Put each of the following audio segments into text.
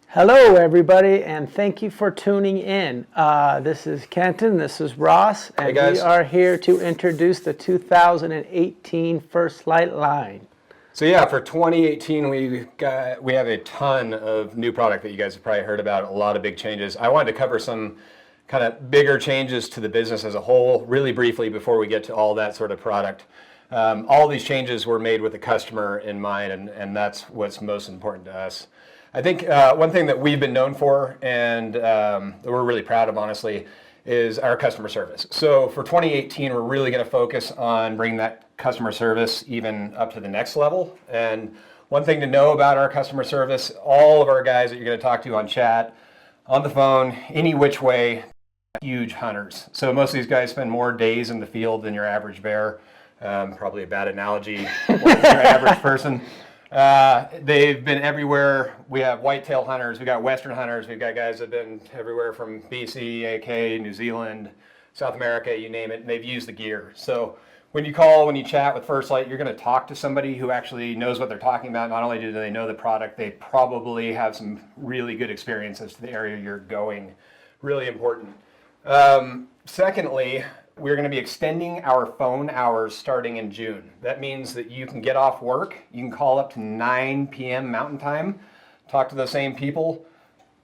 Hello, everybody, and thank you for tuning in. This is Kenton, this is Ross, and we are here to introduce the 2018 First Lite line. So yeah, for 2018, we have a ton of new product that you guys have probably heard about, a lot of big changes. I wanted to cover some kind of bigger changes to the business as a whole, really briefly before we get to all that sort of product. All these changes were made with the customer in mind, and that's what's most important to us. I think one thing that we've been known for, and that we're really proud of, honestly, is our customer service. So for 2018, we're really going to focus on bringing that customer service even up to the next level. And one thing to know about our customer service, all of our guys that you're going to talk to on chat, on the phone, any which way, huge hunters. So most of these guys spend more days in the field than your average bear. Probably a bad analogy for your average person. They've been everywhere. We have whitetail hunters, we've got western hunters, we've got guys that have been everywhere from BC, AK, New Zealand, South America, you name it, and they've used the gear. So when you call, when you chat with First Lite, you're going to talk to somebody who actually knows what they're talking about. Not only do they know the product, they probably have some really good experience as to the area you're going. Really important. Secondly, we're going to be extending our phone hours starting in June. That means that you can get off work, you can call up to 9 p.m. Mountain Time, talk to the same people,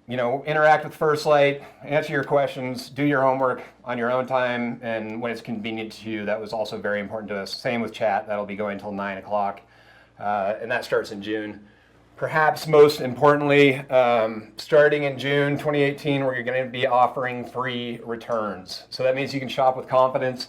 interact with First Lite, answer your questions, do your homework on your own time, and when it's convenient to you. That was also very important to us. Same with chat, that'll be going until 9 o'clock, and that starts in June. Perhaps most importantly, starting in June 2018, we're going to be offering free returns. So that means you can shop with confidence.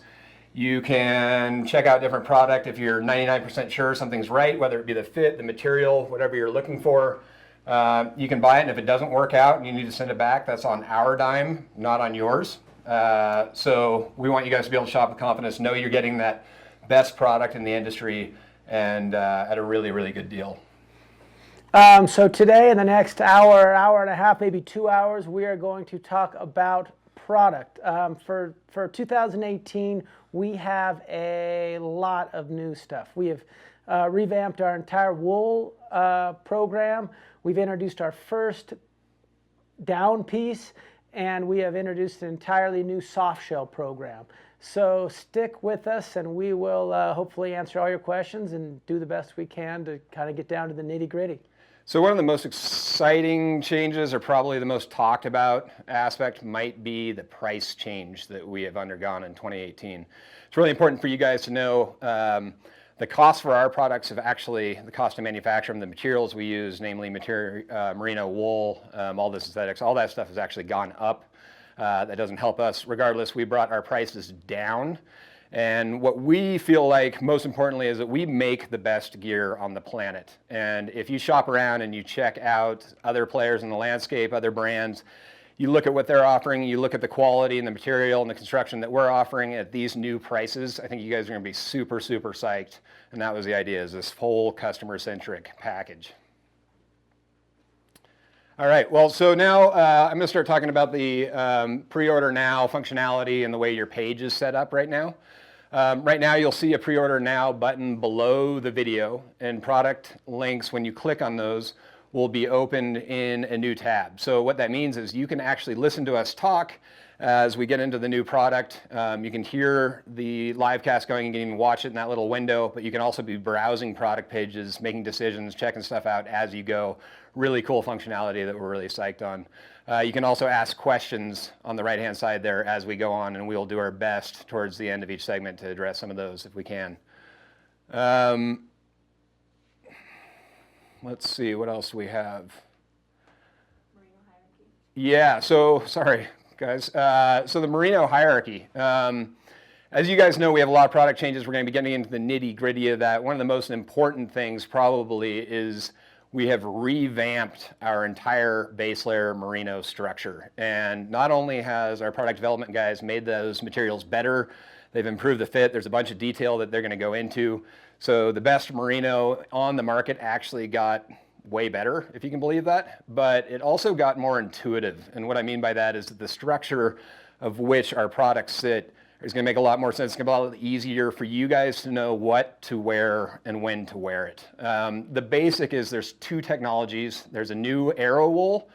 You can check out different product if you're 99% sure something's right, whether it be the fit, the material, whatever you're looking for. You can buy it, and if it doesn't work out and you need to send it back, that's on our dime, not on yours. So we want you guys to be able to shop with confidence, know you're getting that best product in the industry, and at a really, really good deal. So today, in the next hour, hour and a half, maybe 2 hours, we are going to talk about product. For 2018, we have a lot of new stuff. We have revamped our entire wool program. We've introduced our first down piece, and we have introduced an entirely new soft shell program. So stick with us, and we will hopefully answer all your questions and do the best we can to kind of get down to the nitty-gritty. So one of the most exciting changes, or probably the most talked about aspect, might be the price change that we have undergone in 2018. It's really important for you guys to know the cost for our products have actually, the cost to manufacture them, the materials we use, namely merino wool, all the synthetics, all that stuff has actually gone up. That doesn't help us. Regardless, we brought our prices down. And what we feel like most importantly is that we make the best gear on the planet. And if you shop around and you check out other players in the landscape, other brands, you look at what they're offering, you look at the quality and the material and the construction that we're offering at these new prices, I think you guys are going to be super, super psyched. And that was the idea, is this whole customer-centric package. All right, well, so now I'm going to start talking about the pre-order now functionality and the way your page is set up right now. Right now, you'll see a pre-order now button below the video, and product links, when you click on those, will be opened in a new tab. So what that means is you can actually listen to us talk as we get into the new product. You can hear the live cast going, and you can watch it in that little window, but you can also be browsing product pages, making decisions, checking stuff out as you go. Really cool functionality that we're really psyched on. You can also ask questions on the right-hand side there as we go on, and we'll do our best towards the end of each segment to address some of those if we can. Let's see, what else do we have? Merino hierarchy. Yeah, so, sorry, guys. So the Merino hierarchy. As you guys know, we have a lot of product changes. We're going to be getting into the nitty-gritty of that. One of the most important things probably is we have revamped our entire base layer merino structure. And not only has our product development guys made those materials better, they've improved the fit. There's a bunch of detail that they're going to go into. So the best merino on the market actually got way better, if you can believe that. But it also got more intuitive. And what I mean by that is that the structure of which our products sit It's going to make a lot more sense. It's going to be a lot easier for you guys to know what to wear and when to wear it. The basic is there's two technologies. There's a new Aero wool,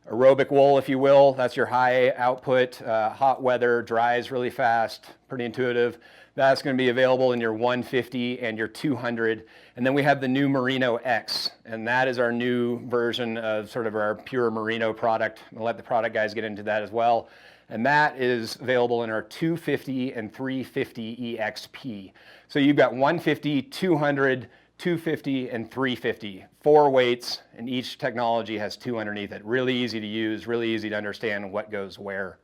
aerobic wool, if you will. That's your high output, hot weather, dries really fast, pretty intuitive. That's going to be available in your 150 and your 200. And then we have the new Merino X, and that is our new version of sort of our pure merino product. I'll let the product guys get into that as well. And that is available in our 250 and 350 EXP. So you've got 150, 200, 250, and 350. 4 weights, and each technology has 2 underneath it. Really easy to use, really easy to understand what goes where.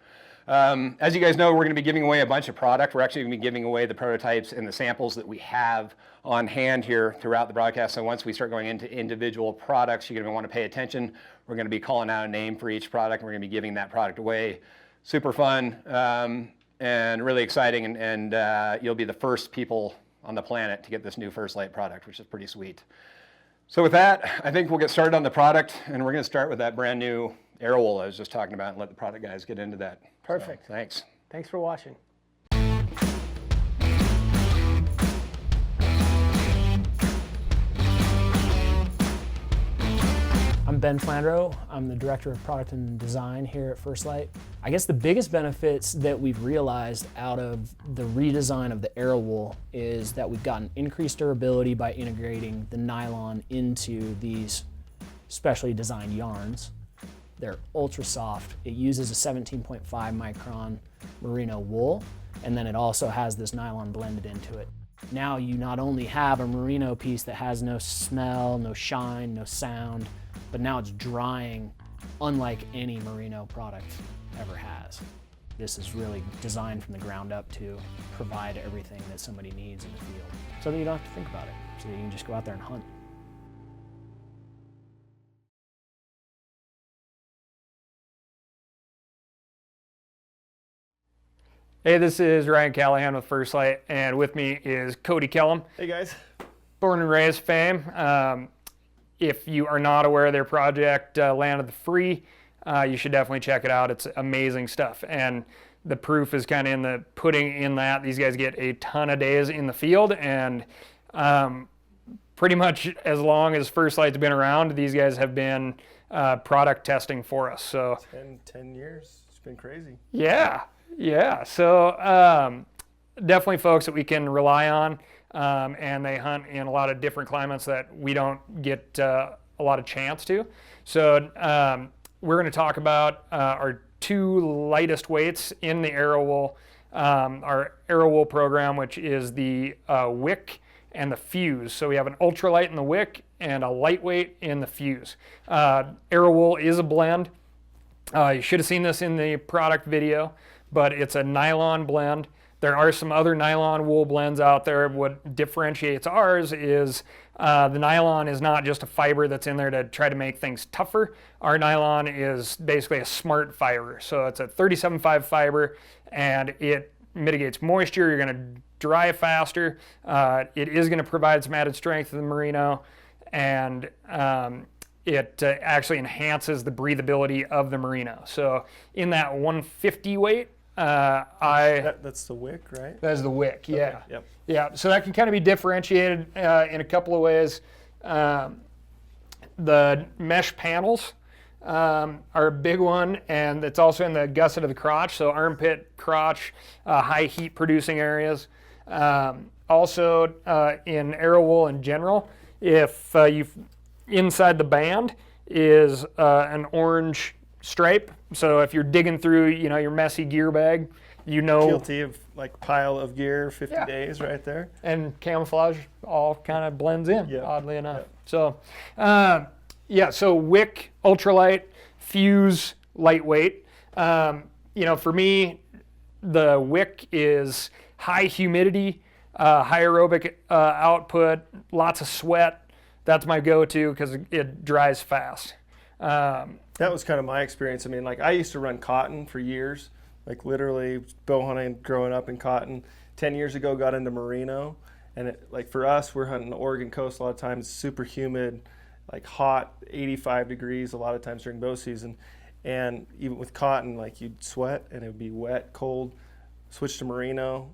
As you guys know, we're going to be giving away a bunch of product. We're actually going to be giving away the prototypes and the samples that we have on hand here throughout the broadcast. So once we start going into individual products, you're going to want to pay attention. We're going to be calling out a name for each product, and we're going to be giving that product away. Super fun and really exciting, and you'll be the first people on the planet to get this new First Lite product, which is pretty sweet. So with that, I think we'll get started on the product, and we're going to start with that brand new Aero wool I was just talking about and let the product guys get into that. Perfect. So, thanks. Thanks for watching. I'm Ben Flandreau. I'm the Director of Product and Design here at First Lite. I guess the biggest benefits that we've realized out of the redesign of the Aero wool is that we've gotten increased durability by integrating the nylon into these specially designed yarns. They're ultra soft. It uses a 17.5 micron merino wool, and then it also has this nylon blended into it. Now you not only have a merino piece that has no smell, no shine, no sound, but now it's drying unlike any merino product ever has. This is really designed from the ground up to provide everything that somebody needs in the field, so that you don't have to think about it, so that you can just go out there and hunt. Hey, this is Ryan Callahan with First Lite, and with me is Cody Kellum. Hey guys. Born and raised fame. If you are not aware of their project, Land of the Free, you should definitely check it out. It's amazing stuff, and the proof is kind of in the pudding in that these guys get a ton of days in the field, and pretty much as long as First Lite's been around, these guys have been product testing for us. So 10 years. It's been crazy. Yeah, so definitely folks that we can rely on, and they hunt in a lot of different climates that we don't get a lot of chance to. So we're going to talk about our 2 lightest weights in the Aero wool, our Aero wool program, which is the Wick and the Fuse. So we have an ultralight in the Wick and a lightweight in the Fuse. Aero wool is a blend. You should have seen this in the product video, but it's a nylon blend. There are some other nylon wool blends out there. What differentiates ours is the nylon is not just a fiber that's in there to try to make things tougher. Our nylon is basically a smart fiber. So it's a 37.5 fiber, and it mitigates moisture. You're going to dry faster. It is going to provide some added strength to the merino, and it actually enhances the breathability of the merino. So in that 150 weight, That's the Wick, right? That is the Wick, yeah. Okay, yep. Yeah, so that can kind of be differentiated in a couple of ways. The mesh panels are a big one, and it's also in the gusset of the crotch, so armpit, crotch, high heat producing areas. Also in Aero wool in general, if inside the band is an orange stripe. So if you're digging through, your messy gear bag, Guilty of like pile of gear, 50 Yeah. days right there. and camouflage all kind of blends in, Yeah. oddly enough. So, so Wick, ultralight, Fuse, lightweight. For me, the Wick is high humidity, high aerobic output, lots of sweat. That's my go-to because it dries fast. That was kind of my experience. I mean, like I used to run cotton for years, like literally bow hunting, growing up in cotton. 10 years ago, got into merino, and like for us, we're hunting the Oregon coast a lot of times, super humid, like hot, 85 degrees a lot of times during bow season. And even with cotton, like you'd sweat and it would be wet, cold. switched to merino.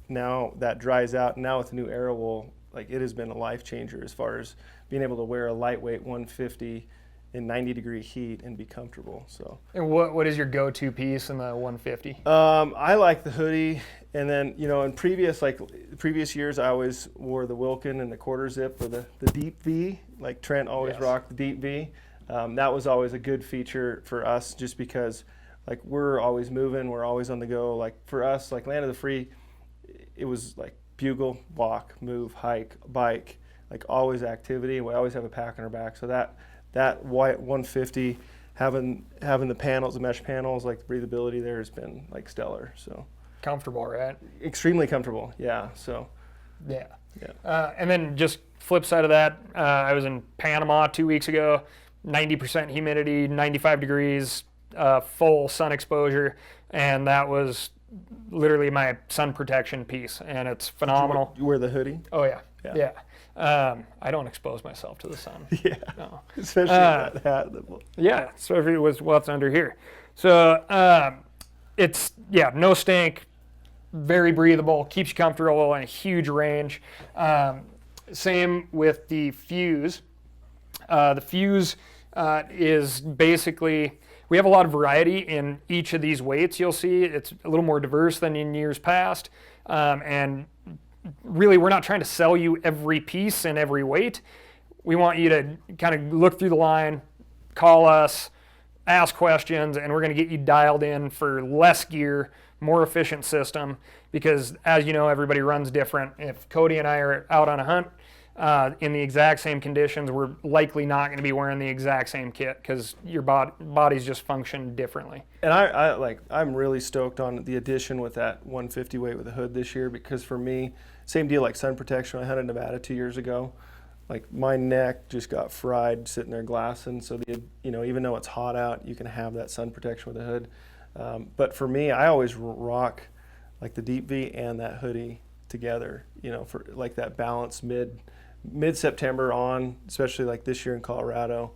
Now that dries out. Now with the new Arrow wool, like it has been a life changer as far as being able to wear a lightweight 150 in 90-degree heat and be comfortable. So. And what is your go-to piece in the 150? I like the hoodie, and then in previous years I always wore the Wilkin and the quarter zip or the deep V. Like Trent always rocked the deep V. That was always a good feature for us, just because like we're always moving, we're always on the go. Like for us, like Land of the Free, it was like bugle, walk, move, hike, bike, like always activity. We always have a pack on our back, so that white 150, having the panels, the mesh panels, like the breathability there has been like stellar. So Comfortable, right? extremely comfortable. Yeah. So Yeah. yeah. And then just flip side of that, I was in Panama 2 weeks ago, 90% humidity, 95 degrees, full sun exposure, and that was literally my sun protection piece, and it's phenomenal. You wear the hoodie? Oh yeah, Yeah. I don't expose myself to the sun. Yeah. No. Especially that hat. Yeah, especially with what's under here. So it's no stink, very breathable, keeps you comfortable in a huge range. Same with the Fuse. The Fuse is basically, we have a lot of variety in each of these weights. You'll see it's a little more diverse than in years past, and really we're not trying to sell you every piece and every weight. We want you to kind of look through the line, call us, ask questions, and we're going to get you dialed in for less gear, more efficient system, because as you know, everybody runs different. If Cody and I are out on a hunt in the exact same conditions, we're likely not going to be wearing the exact same kit because your bodies just function differently. And I'm really stoked on the addition with that 150 weight with a hood this year, because for me, same deal like sun protection. I hunted Nevada 2 years ago. Like my neck just got fried sitting there glassing. So even though it's hot out, you can have that sun protection with a hood. But for me, I always rock like the deep V and that hoodie together. For like that balance mid-September on, especially like this year in Colorado.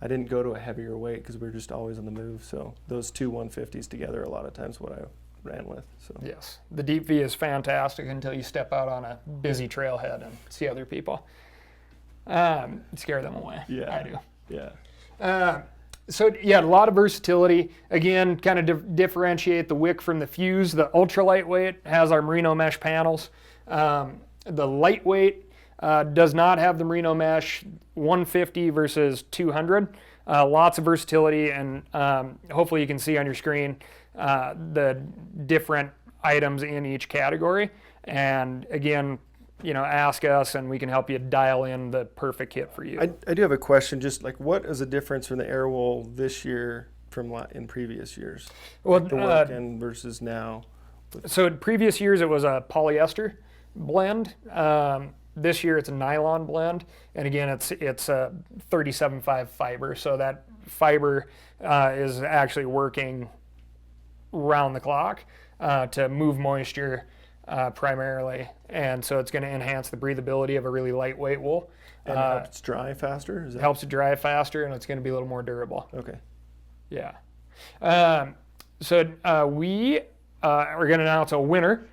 I didn't go to a heavier weight because we were just always on the move. So those two 150s together a lot of times what I ran with. So Yes, the deep V is fantastic until you step out on a busy trailhead and see other people. Scare them away. Yeah. I do. yeah. So a lot of versatility. Again, kind of differentiate the Wick from the Fuse. The ultra lightweight has our merino mesh panels. The lightweight does not have the merino mesh. 150 versus 200. Lots of versatility, and hopefully you can see on your screen the different items in each category. And again, ask us and we can help you dial in the perfect kit for you. I do have a question. Just like, what is the difference from the Airwool this year from in previous years? Well, Like the Wilkin versus now. so in previous years it was a polyester blend. This year it's a nylon blend, and again it's a 37.5 fiber. So that fiber is actually working round the clock to move moisture primarily, and so it's going to enhance the breathability of a really lightweight wool. And it helps dry faster? Is that? Helps it dry faster, and it's going to be a little more durable. Okay. Yeah. So we are going to announce a winner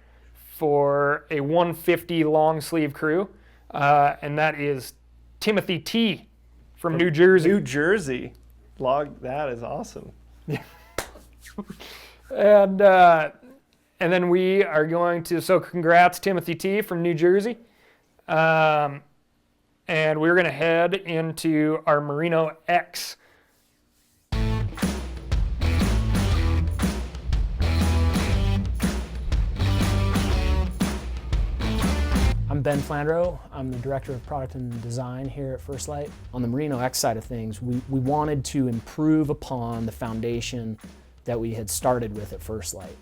for a 150 long sleeve crew, and that is Timothy T. from New Jersey. New Jersey. That is awesome. And then we are going to, so congrats Timothy T. from New Jersey. And we're going to head into our Merino X. I'm Ben Flandreau. I'm the Director of Product and Design here at First Lite. On the Merino X side of things, we wanted to improve upon the foundation that we had started with at First Lite.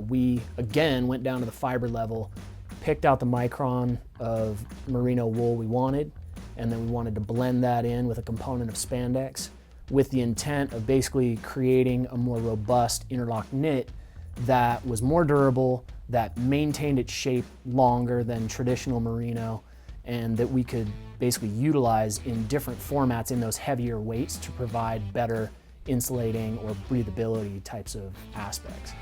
We again went down to the fiber level, picked out the micron of merino wool we wanted, and then we wanted to blend that in with a component of spandex with the intent of basically creating a more robust interlock knit that was more durable, that maintained its shape longer than traditional merino, and that we could basically utilize in different formats in those heavier weights to provide better insulating or breathability types of aspects.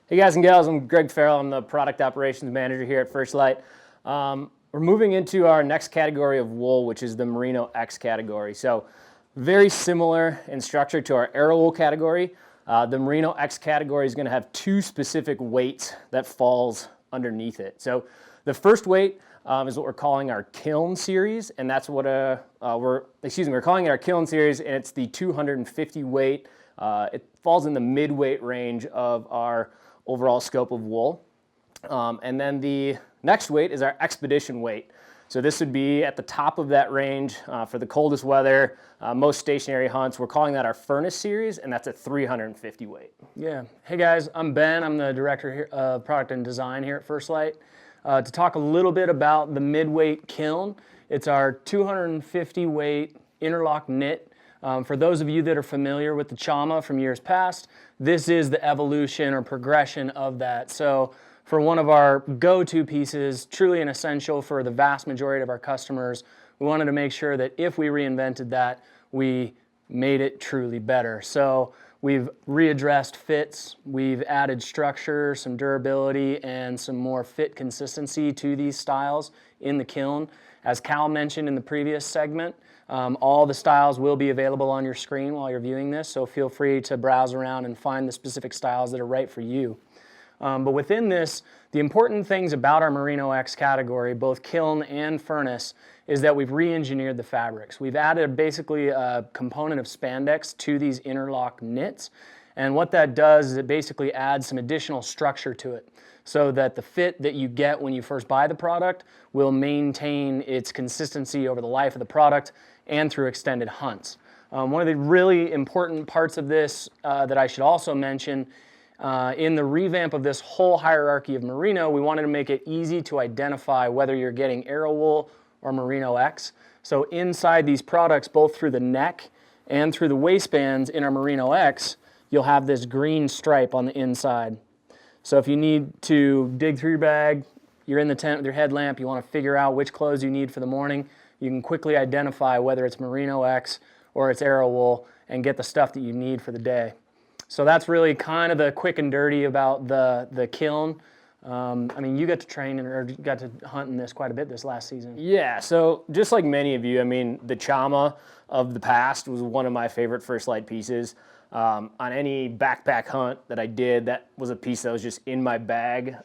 Hey guys and gals, I'm Greg Farrell. I'm the product operations manager here at First Lite. We're moving into our next category of wool, which is the Merino X category. So very similar in structure to our Arrow wool category. The Merino X category is going to have two specific weights that falls underneath it. So the first weight is what we're calling our kiln series, and that's what we're calling it our kiln series, and it's the 250 weight. It falls in the mid-weight range of our overall scope of wool. And then the next weight is our expedition weight. So this would be at the top of that range for the coldest weather, most stationary hunts. We're calling that our furnace series, and that's a 350 weight. Yeah. Hey guys, I'm Ben. I'm the director here, of product and design here at First Lite. To talk a little bit about the mid-weight kiln, it's our 250 weight interlock knit. For those of you that are familiar with the Chama from years past, this is the evolution or progression of that. So for one of our go-to pieces, truly an essential for the vast majority of our customers, we wanted to make sure that if we reinvented that, we made it truly better. So we've readdressed fits, we've added structure, some durability, and some more fit consistency to these styles in the kiln. As Cal mentioned in the previous segment, all the styles will be available on your screen while you're viewing this, so feel free to browse around and find the specific styles that are right for you. But within this, the important things about our Merino X category, both kiln and furnace, is that we've re-engineered the fabrics. We've added basically a component of spandex to these interlock knits, and what that does is it basically adds some additional structure to it, so that the fit that you get when you first buy the product will maintain its consistency over the life of the product and through extended hunts. One of the really important parts of this that I should also mention, in the revamp of this whole hierarchy of merino, we wanted to make it easy to identify whether you're getting Arrow wool or Merino X. So inside these products, both through the neck and through the waistbands in our Merino X, you'll have this green stripe on the inside. So if you need to dig through your bag, you're in the tent with your headlamp, you want to figure out which clothes you need for the morning, you can quickly identify whether it's Merino X or it's Arrow wool and get the stuff that you need for the day. So that's really kind of the quick and dirty about the kiln. I mean, you got to train or got to hunt in this quite a bit this last season. Yeah, so just like many of you, I mean, the Chama of the past was one of my favorite First Lite pieces. On any backpack hunt that I did, that was a piece that was just in my bag.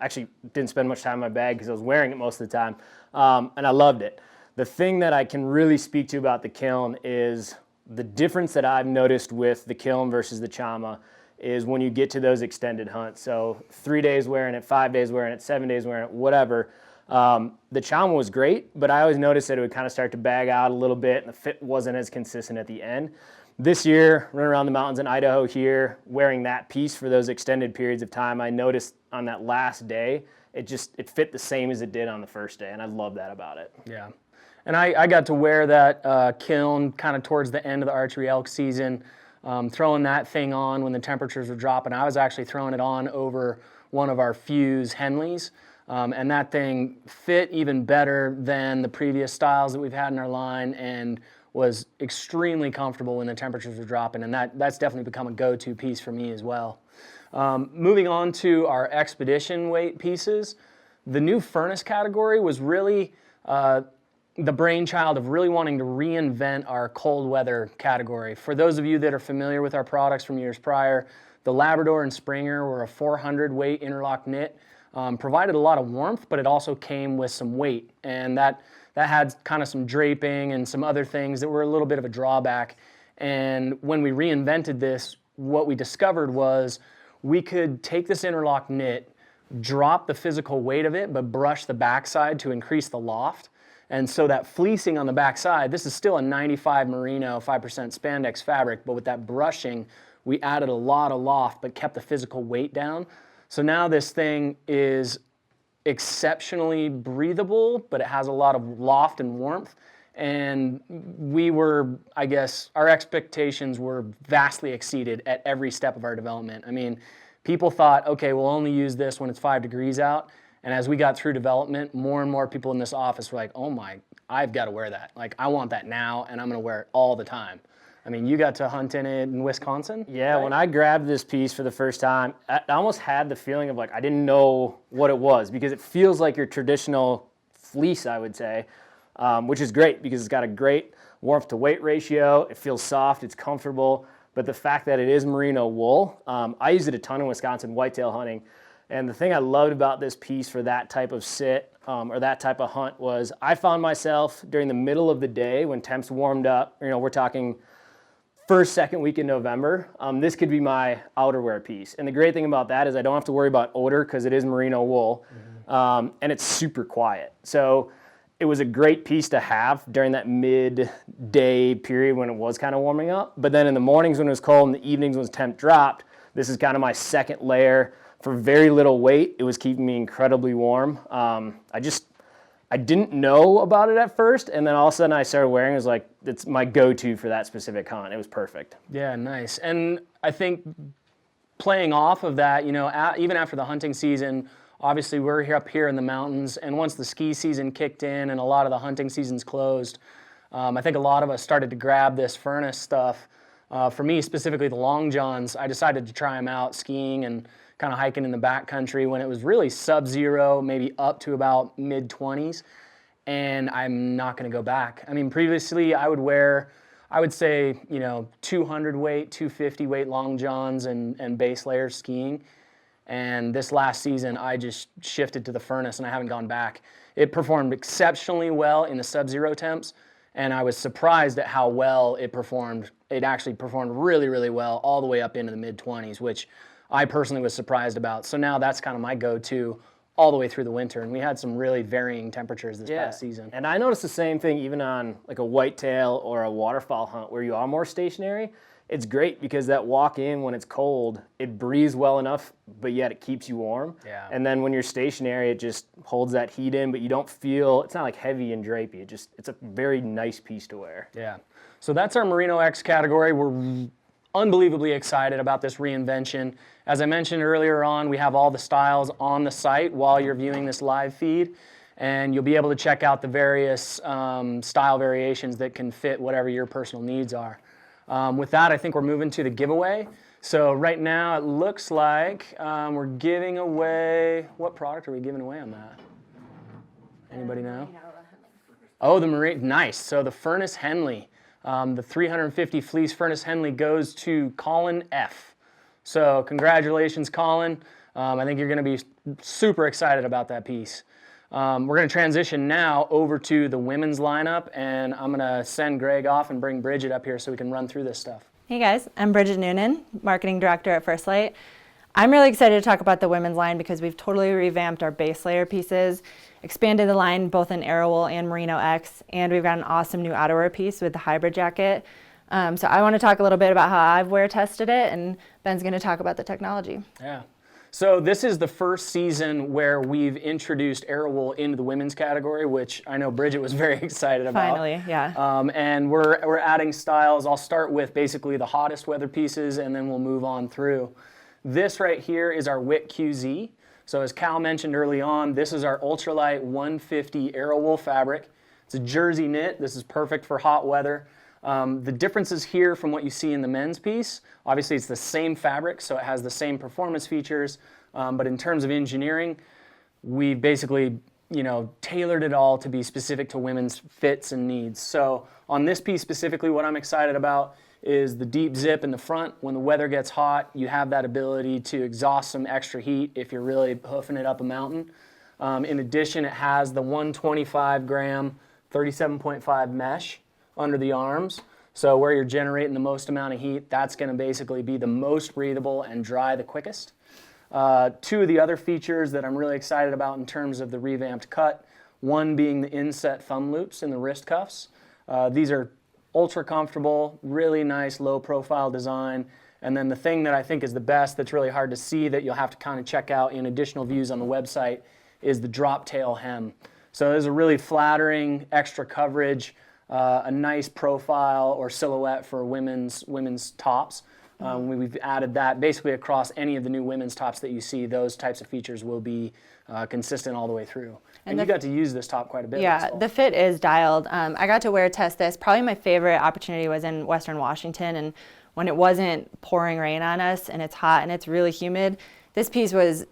Actually, didn't spend much time in my bag because I was wearing it most of the time, and I loved it. The thing that I can really speak to about the kiln is the difference that I've noticed with the kiln versus the Chama is when you get to those extended hunts. So 3 days wearing it, 5 days wearing it, 7 days wearing it, whatever. The Chama was great, but I always noticed that it would kind of start to bag out a little bit and the fit wasn't as consistent at the end. This year, running around the mountains in Idaho here, wearing that piece for those extended periods of time, I noticed on that last day, it fit the same as it did on the first day, and I love that about it. Yeah. And I got to wear that kiln kind of towards the end of the archery elk season, throwing that thing on when the temperatures were dropping. I was actually throwing it on over one of our Fuse Henleys, and that thing fit even better than the previous styles that we've had in our line and was extremely comfortable when the temperatures were dropping, and that's definitely become a go-to piece for me as well. Moving on to our expedition weight pieces, the new furnace category was really the brainchild of really wanting to reinvent our cold weather category. For those of you that are familiar with our products from years prior, the Labrador and Springer were a 400 weight interlock knit, provided a lot of warmth, but it also came with some weight, and that had kind of some draping and some other things that were a little bit of a drawback. And when we reinvented this, what we discovered was we could take this interlock knit, drop the physical weight of it, but brush the backside to increase the loft. And so that fleecing on the backside, this is still a 95 merino, 5% spandex fabric, but with that brushing, we added a lot of loft, but kept the physical weight down. So now this thing is exceptionally breathable, but it has a lot of loft and warmth. And our expectations were vastly exceeded at every step of our development. I mean, people thought, okay, we'll only use this when it's 5 degrees out. And as we got through development, more and more people in this office were like, oh my, I've got to wear that. Like, I want that now, and I'm going to wear it all the time. I mean, you got to hunt in it in Wisconsin? Yeah, right? when I grabbed this piece for the first time, I almost had the feeling of like I didn't know what it was, because it feels like your traditional fleece, I would say, which is great because it's got a great warmth to weight ratio. It feels soft, it's comfortable, but the fact that it is merino wool, I used it a ton in Wisconsin whitetail hunting, and the thing I loved about this piece for that type of sit or that type of hunt was I found myself during the middle of the day when temps warmed up, we're talking first, second week in November, this could be my outerwear piece. And the great thing about that is I don't have to worry about odor because it is merino wool, and it's super quiet. So it was a great piece to have during that midday period when it was kind of warming up. But then in the mornings when it was cold and the evenings when temp dropped, this is kind of my second layer. For very little weight, it was keeping me incredibly warm. I didn't know about it at first, and then all of a sudden I started wearing it. It was like, it's my go-to for that specific hunt. It was perfect. Yeah, nice. And I think playing off of that, even after the hunting season, obviously we're up here in the mountains, and once the ski season kicked in and a lot of the hunting seasons closed, I think a lot of us started to grab this furnace stuff. For me, specifically the long johns, I decided to try them out skiing and kind of hiking in the backcountry when it was really sub-zero, maybe up to about mid-20s, and I'm not going to go back. I mean, previously I would wear, I would say, 200 weight, 250 weight long johns and base layers skiing, and this last season I just shifted to the furnace and I haven't gone back. It performed exceptionally well in the sub-zero temps, and I was surprised at how well it performed. It actually performed really, really well all the way up into the mid-20s, which I personally was surprised about. So now that's kind of my go-to all the way through the winter. And we had some really varying temperatures this past season. And I noticed the same thing even on like a whitetail or a waterfowl hunt where you are more stationary. It's great because that walk in when it's cold, it breathes well enough, but yet it keeps you warm. Yeah. And then when you're stationary, it just holds that heat in, but you don't feel, it's not like heavy and drapey. It's a very nice piece to wear. Yeah. So that's our Merino X category. We're unbelievably excited about this reinvention. As I mentioned earlier on, we have all the styles on the site while you're viewing this live feed, and you'll be able to check out the various style variations that can fit whatever your personal needs are. With that, I think we're moving to the giveaway. So right now it looks like we're giving away, what product are we giving away on that? Anybody know? Oh, the Merino, nice. So the Furnace Henley. The 350 fleece Furnace Henley goes to Colin F. So congratulations, Colin. I think you're going to be super excited about that piece. We're going to transition now over to the women's lineup, and I'm going to send Greg off and bring Bridget up here so we can run through this stuff. Hey guys, I'm Bridget Noonan, Marketing Director at First Lite. I'm really excited to talk about the women's line because we've totally revamped our base layer pieces, expanded the line both in Aerowool and Merino X, and we've got an awesome new outerwear piece with the hybrid jacket. So I want to talk a little bit about how I've wear tested it, and Ben's going to talk about the technology. Yeah. So this is the first season where we've introduced Aerowool into the women's category, which I know Bridget was very excited about. Finally, yeah. And we're adding styles. I'll start with basically the hottest weather pieces, and then we'll move on through. This right here is our Wick QZ. So as Cal mentioned early on, this is our ultralight 150 Aerowool fabric. It's a jersey knit. This is perfect for hot weather. The differences here from what you see in the men's piece, obviously it's the same fabric, so it has the same performance features, but in terms of engineering, we basically tailored it all to be specific to women's fits and needs. So on this piece specifically, what I'm excited about is the deep zip in the front. When the weather gets hot, you have that ability to exhaust some extra heat if you're really hoofing it up a mountain. In addition, it has the 125 gram, 37.5 mesh under the arms. So where you're generating the most amount of heat, that's going to basically be the most breathable and dry the quickest. Two of the other features that I'm really excited about in terms of the revamped cut, one being the inset thumb loops in the wrist cuffs. These are ultra comfortable, really nice low profile design. And then the thing that I think is the best that's really hard to see that you'll have to kind of check out in additional views on the website is the drop tail hem. So there's a really flattering extra coverage, a nice profile or silhouette for women's tops. We've added that basically across any of the new women's tops that you see. Those types of features will be consistent all the way through. And you got to use this top quite a bit. Yeah, the fit is dialed. I got to wear test this. Probably my favorite opportunity was in Western Washington, and when it wasn't pouring rain on us and it's hot and it's really humid, this piece was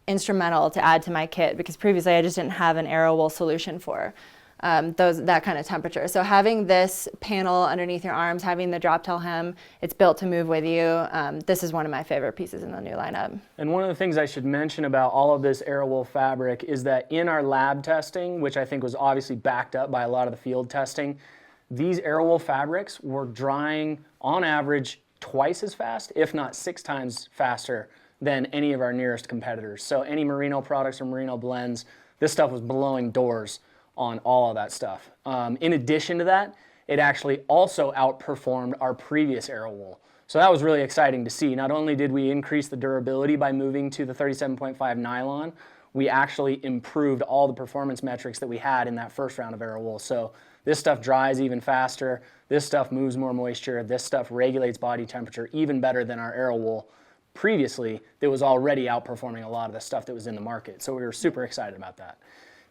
instrumental to add to my kit because previously I just didn't have an Aero wool solution for that kind of temperature. So having this panel underneath your arms, having the drop tail hem, it's built to move with you. This is one of my favorite pieces in the new lineup. And one of the things I should mention about all of this Aero wool fabric is that in our lab testing, which I think was obviously backed up by a lot of the field testing, these Aero wool fabrics were drying on average twice as fast, if not 6 times faster than any of our nearest competitors. So any merino products or merino blends, this stuff was blowing doors on all of that stuff. In addition to that, it actually also outperformed our previous Aero wool. So that was really exciting to see. Not only did we increase the durability by moving to the 37.5 nylon, we actually improved all the performance metrics that we had in that first round of Aero wool. So this stuff dries even faster, this stuff moves more moisture, this stuff regulates body temperature even better than our Aero wool previously that was already outperforming a lot of the stuff that was in the market. So we were super excited about that.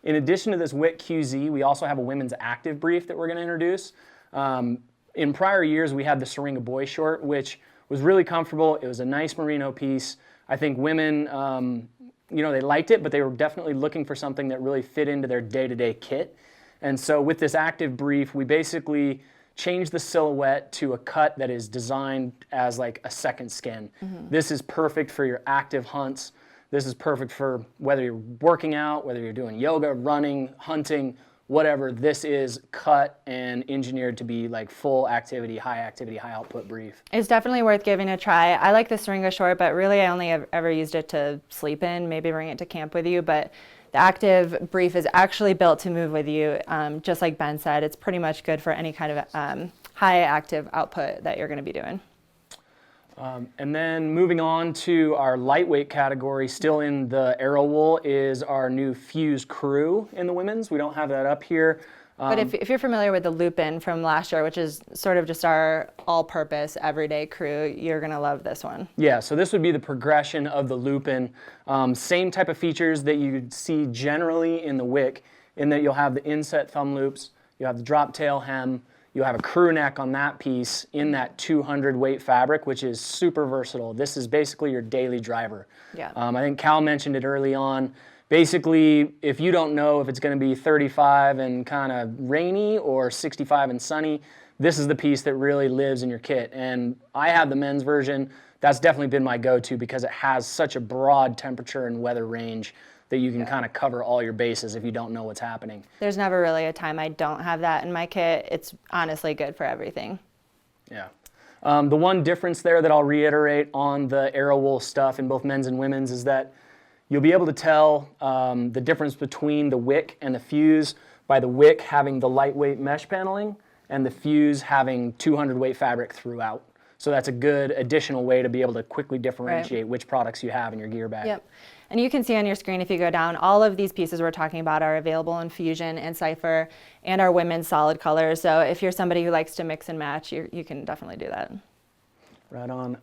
In addition to this Wick QZ, we also have a women's active brief that we're going to introduce. In prior years, we had the Syringa Boy Short, which was really comfortable. It was a nice merino piece. I think women, they liked it, but they were definitely looking for something that really fit into their day-to-day kit. And so with this active brief, we basically changed the silhouette to a cut that is designed as like a second skin. This is perfect for your active hunts. This is perfect for whether you're working out, whether you're doing yoga, running, hunting, whatever. This is cut and engineered to be like full activity, high output brief. It's definitely worth giving a try. I like the Syringa Short, but really I only have ever used it to sleep in, maybe bring it to camp with you. But the active brief is actually built to move with you. Just like Ben said, it's pretty much good for any kind of high active output that you're going to be doing. And then moving on to our lightweight category, still in the Aero wool, is our new Fuse Crew in the women's. We don't have that up here. But if you're familiar with the Lupin from last year, which is sort of just our all-purpose everyday crew, you're going to love this one. Yeah, so this would be the progression of the Lupin. Same type of features that you'd see generally in the Wick, in that you'll have the inset thumb loops, you'll have the drop tail hem, you'll have a crew neck on that piece in that 200 weight fabric, which is super versatile. This is basically your daily driver. Yeah. I think Cal mentioned it early on. Basically, if you don't know if it's going to be 35 and kind of rainy or 65 and sunny, this is the piece that really lives in your kit. And I have the men's version. That's definitely been my go-to because it has such a broad temperature and weather range that you can kind of cover all your bases if you don't know what's happening. There's never really a time I don't have that in my kit. It's honestly good for everything. Yeah. The one difference there that I'll reiterate on the Aero wool stuff in both men's and women's is that you'll be able to tell the difference between the Wick and the Fuse by the Wick having the lightweight mesh paneling and the Fuse having 200 weight fabric throughout. So that's a good additional way to be able to quickly differentiate which products you have in your gear bag. Yep. And you can see on your screen if you go down, all of these pieces we're talking about are available in Fusion and Cypher and our women's solid colors. So if you're somebody who likes to mix and match, you can definitely do that. Right on.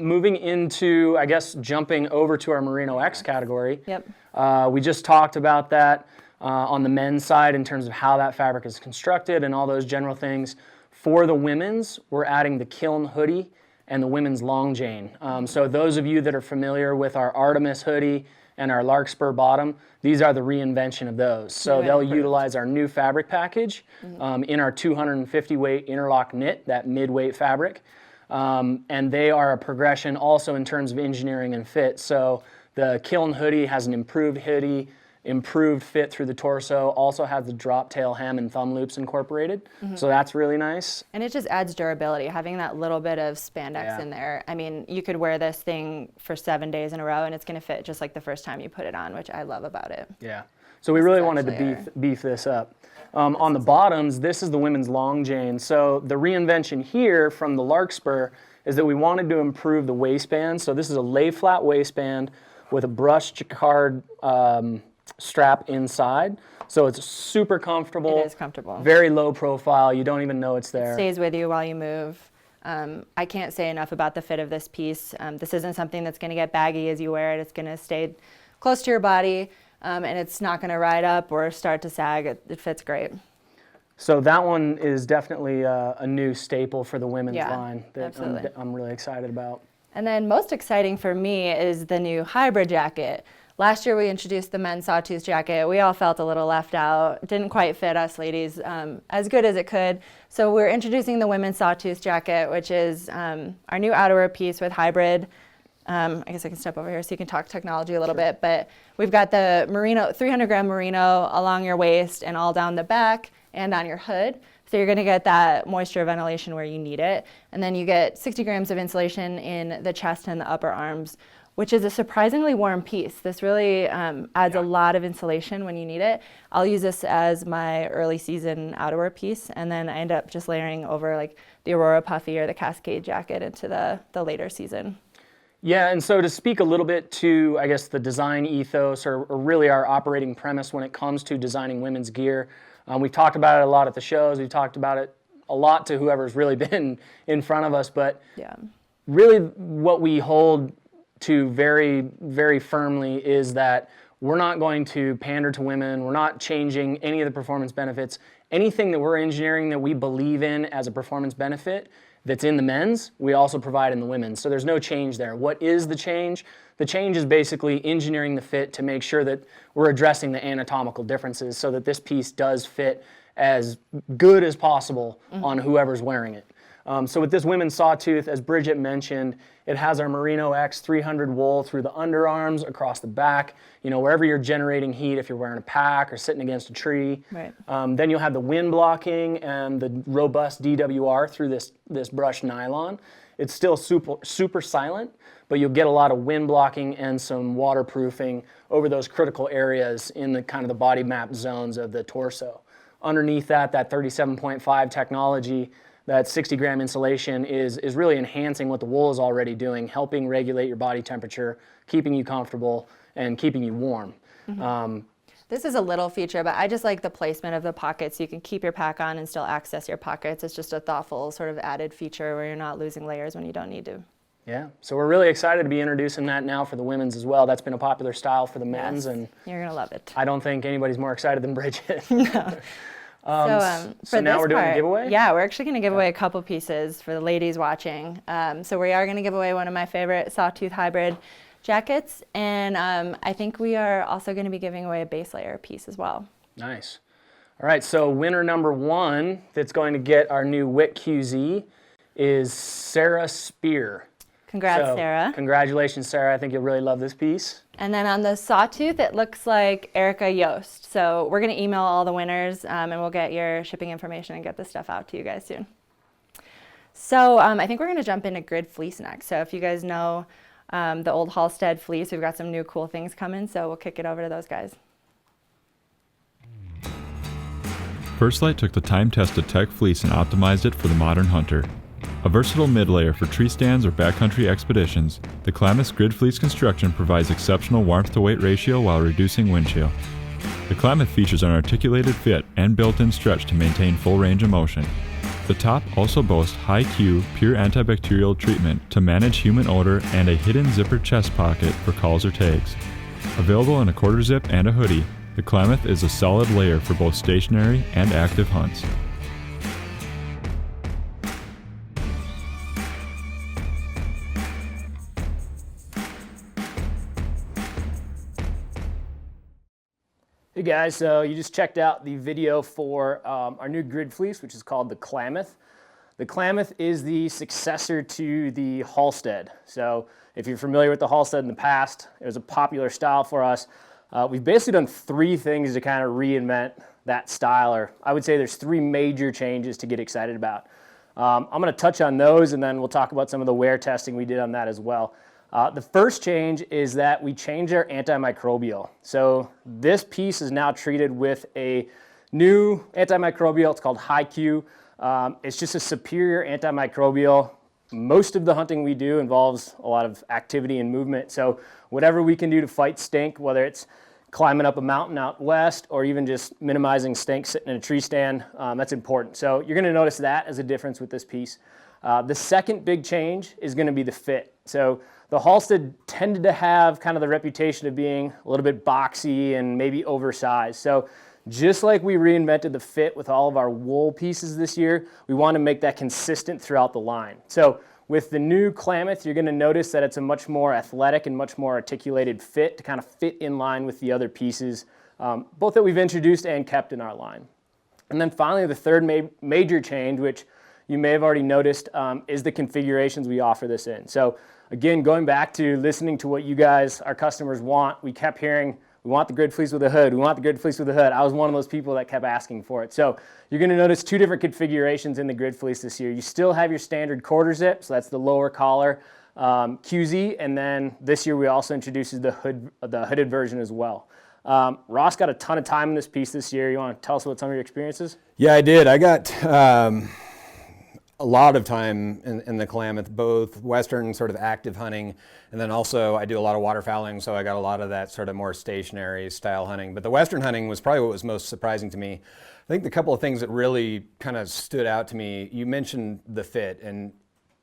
Moving into, I guess, jumping over to our Merino X category. Yep. We just talked about that on the men's side in terms of how that fabric is constructed and all those general things. For the women's, we're adding the Kiln hoodie and the women's long jane. So those of you that are familiar with our Artemis hoodie and our Larkspur bottom, these are the reinvention of those. So they'll utilize our new fabric package in our 250 weight interlock knit, that mid-weight fabric. And they are a progression also in terms of engineering and fit. So the Kiln hoodie has an improved hoodie, improved fit through the torso, also has the drop tail hem and thumb loops incorporated. So that's really nice. And it just adds durability, having that little bit of spandex in there. I mean, you could wear this thing for 7 days in a row and it's going to fit just like the first time you put it on, which I love about it. Yeah. So we really wanted to beef this up. On the bottoms, this is the women's long jane. So the reinvention here from the Larkspur is that we wanted to improve the waistband. So this is a lay flat waistband with a brushed jacquard strap inside. So it's super comfortable. It is comfortable. Very low profile. You don't even know it's there. Stays with you while you move. I can't say enough about the fit of this piece. This isn't something that's going to get baggy as you wear it. It's going to stay close to your body, and it's not going to ride up or start to sag. It fits great. So that one is definitely a new staple for the women's Yeah, line that absolutely. I'm really excited about. And then most exciting for me is the new hybrid jacket. Last year we introduced the men's Sawtooth jacket. We all felt a little left out. Didn't quite fit us ladies as good as it could. So we're introducing the women's Sawtooth jacket, which is our new outerwear piece with hybrid. I guess I can step over here so you can talk technology a little bit. But we've got the merino, 300 gram merino along your waist and all down the back and on your hood. So you're gonna get that moisture ventilation where you need it. And then you get 60 grams of insulation in the chest and the upper arms, which is a surprisingly warm piece. This really adds a lot of insulation when you need it. I'll use this as my early season outerwear piece, and then I end up just layering over like the Aurora Puffy or the Cascade jacket into the later season. Yeah, and so to speak a little bit to, I guess, the design ethos or really our operating premise when it comes to designing women's gear, we've talked about it a lot at the shows. We've talked about it a lot to whoever's really been in front of us, but Yeah. really what we hold to very, very firmly is that we're not going to pander to women. We're not changing any of the performance benefits. Anything that we're engineering that we believe in as a performance benefit that's in the men's, we also provide in the women's. So there's no change there. What is the change? The change is basically engineering the fit to make sure that we're addressing the anatomical differences so that this piece does fit as good as possible on whoever's wearing it. So with this women's Sawtooth, as Bridget mentioned, it has our Merino X 300 wool through the underarms, across the back, wherever you're generating heat, if you're wearing a pack or sitting against a tree. Right. Then you'll have the wind blocking and the robust DWR through this brushed nylon. It's still super silent, but you'll get a lot of wind blocking and some waterproofing over those critical areas in the kind of the body map zones of the torso. Underneath that 37.5 technology, that 60 gram insulation is really enhancing what the wool is already doing, helping regulate your body temperature, keeping you comfortable, and keeping you warm. This is a little feature, but I just like the placement of the pockets. So you can keep your pack on and still access your pockets. It's just a thoughtful sort of added feature where you're not losing layers when you don't need to. Yeah, so we're really excited to be introducing that now for the women's as well. That's been a popular style for the men's, and You're gonna love it. I don't think anybody's more excited than Bridget. So now this we're doing a part, giveaway? Yeah, we're actually going to give away a couple pieces for the ladies watching. So we are going to give away one of my favorite Sawtooth hybrid jackets, and I think we are also going to be giving away a base layer piece as well. Nice. All right, so winner number one that's going to get our new Wick QZ is Sarah Spear. Congrats, So, Sarah. Congratulations, Sarah. I think you'll really love this piece. And then on the Sawtooth, it looks like Erica Yost. So we're going to email all the winners, and we'll get your shipping information and get this stuff out to you guys soon. So I think we're going to jump into Grid Fleece next. So if you guys know the old Halstead fleece, we've got some new cool things coming. So we'll kick it over to those guys. First Lite took the time-tested tech fleece and optimized it for the modern hunter. A versatile mid-layer for tree stands or backcountry expeditions, the Klamath's Grid Fleece construction provides exceptional warmth-to-weight ratio while reducing wind chill. The Klamath features an articulated fit and built-in stretch to maintain full range of motion. The top also boasts high-Q, pure antibacterial treatment to manage human odor and a hidden zipper chest pocket for calls or tags. Available in a quarter zip and a hoodie, the Klamath is a solid layer for both stationary and active hunts. Hey guys, so you just checked out the video for our new Grid Fleece, which is called the Klamath. The Klamath is the successor to the Halstead. So if you're familiar with the Halstead in the past, it was a popular style for us. We've basically done three things to kind of reinvent that style, or I would say there's three major changes to get excited about. I'm going to touch on those, and then we'll talk about some of the wear testing we did on that as well. The first change is that we changed our antimicrobial. So this piece is now treated with a new antimicrobial. It's called High-Q. It's just a superior antimicrobial. Most of the hunting we do involves a lot of activity and movement. So whatever we can do to fight stink, whether it's climbing up a mountain out west or even just minimizing stink sitting in a tree stand, that's important. So you're going to notice that as a difference with this piece. The second big change is going to be the fit. So the Halstead tended to have kind of the reputation of being a little bit boxy and maybe oversized. So just like we reinvented the fit with all of our wool pieces this year, we want to make that consistent throughout the line. So with the new Klamath, you're going to notice that it's a much more athletic and much more articulated fit to kind of fit in line with the other pieces, both that we've introduced and kept in our line. And then finally, the third major change, which you may have already noticed, is the configurations we offer this in. So again, going back to listening to what you guys, our customers, want, we kept hearing, we want the Grid Fleece with a hood, we want the Grid Fleece with a hood. I was one of those people that kept asking for it. So you're going to notice two different configurations in the Grid Fleece this year. You still have your standard quarter zip, so that's the lower collar QZ, and then this year we also introduced the hooded version as well. Ross got a ton of time in this piece this year. You want to tell us about some of your experiences? Yeah, I did. I got a lot of time in the Klamath, both Western sort of active hunting, and then also I do a lot of waterfowling, so I got a lot of that sort of more stationary style hunting. But the Western hunting was probably what was most surprising to me. I think the couple of things that really kind of stood out to me, you mentioned the fit, and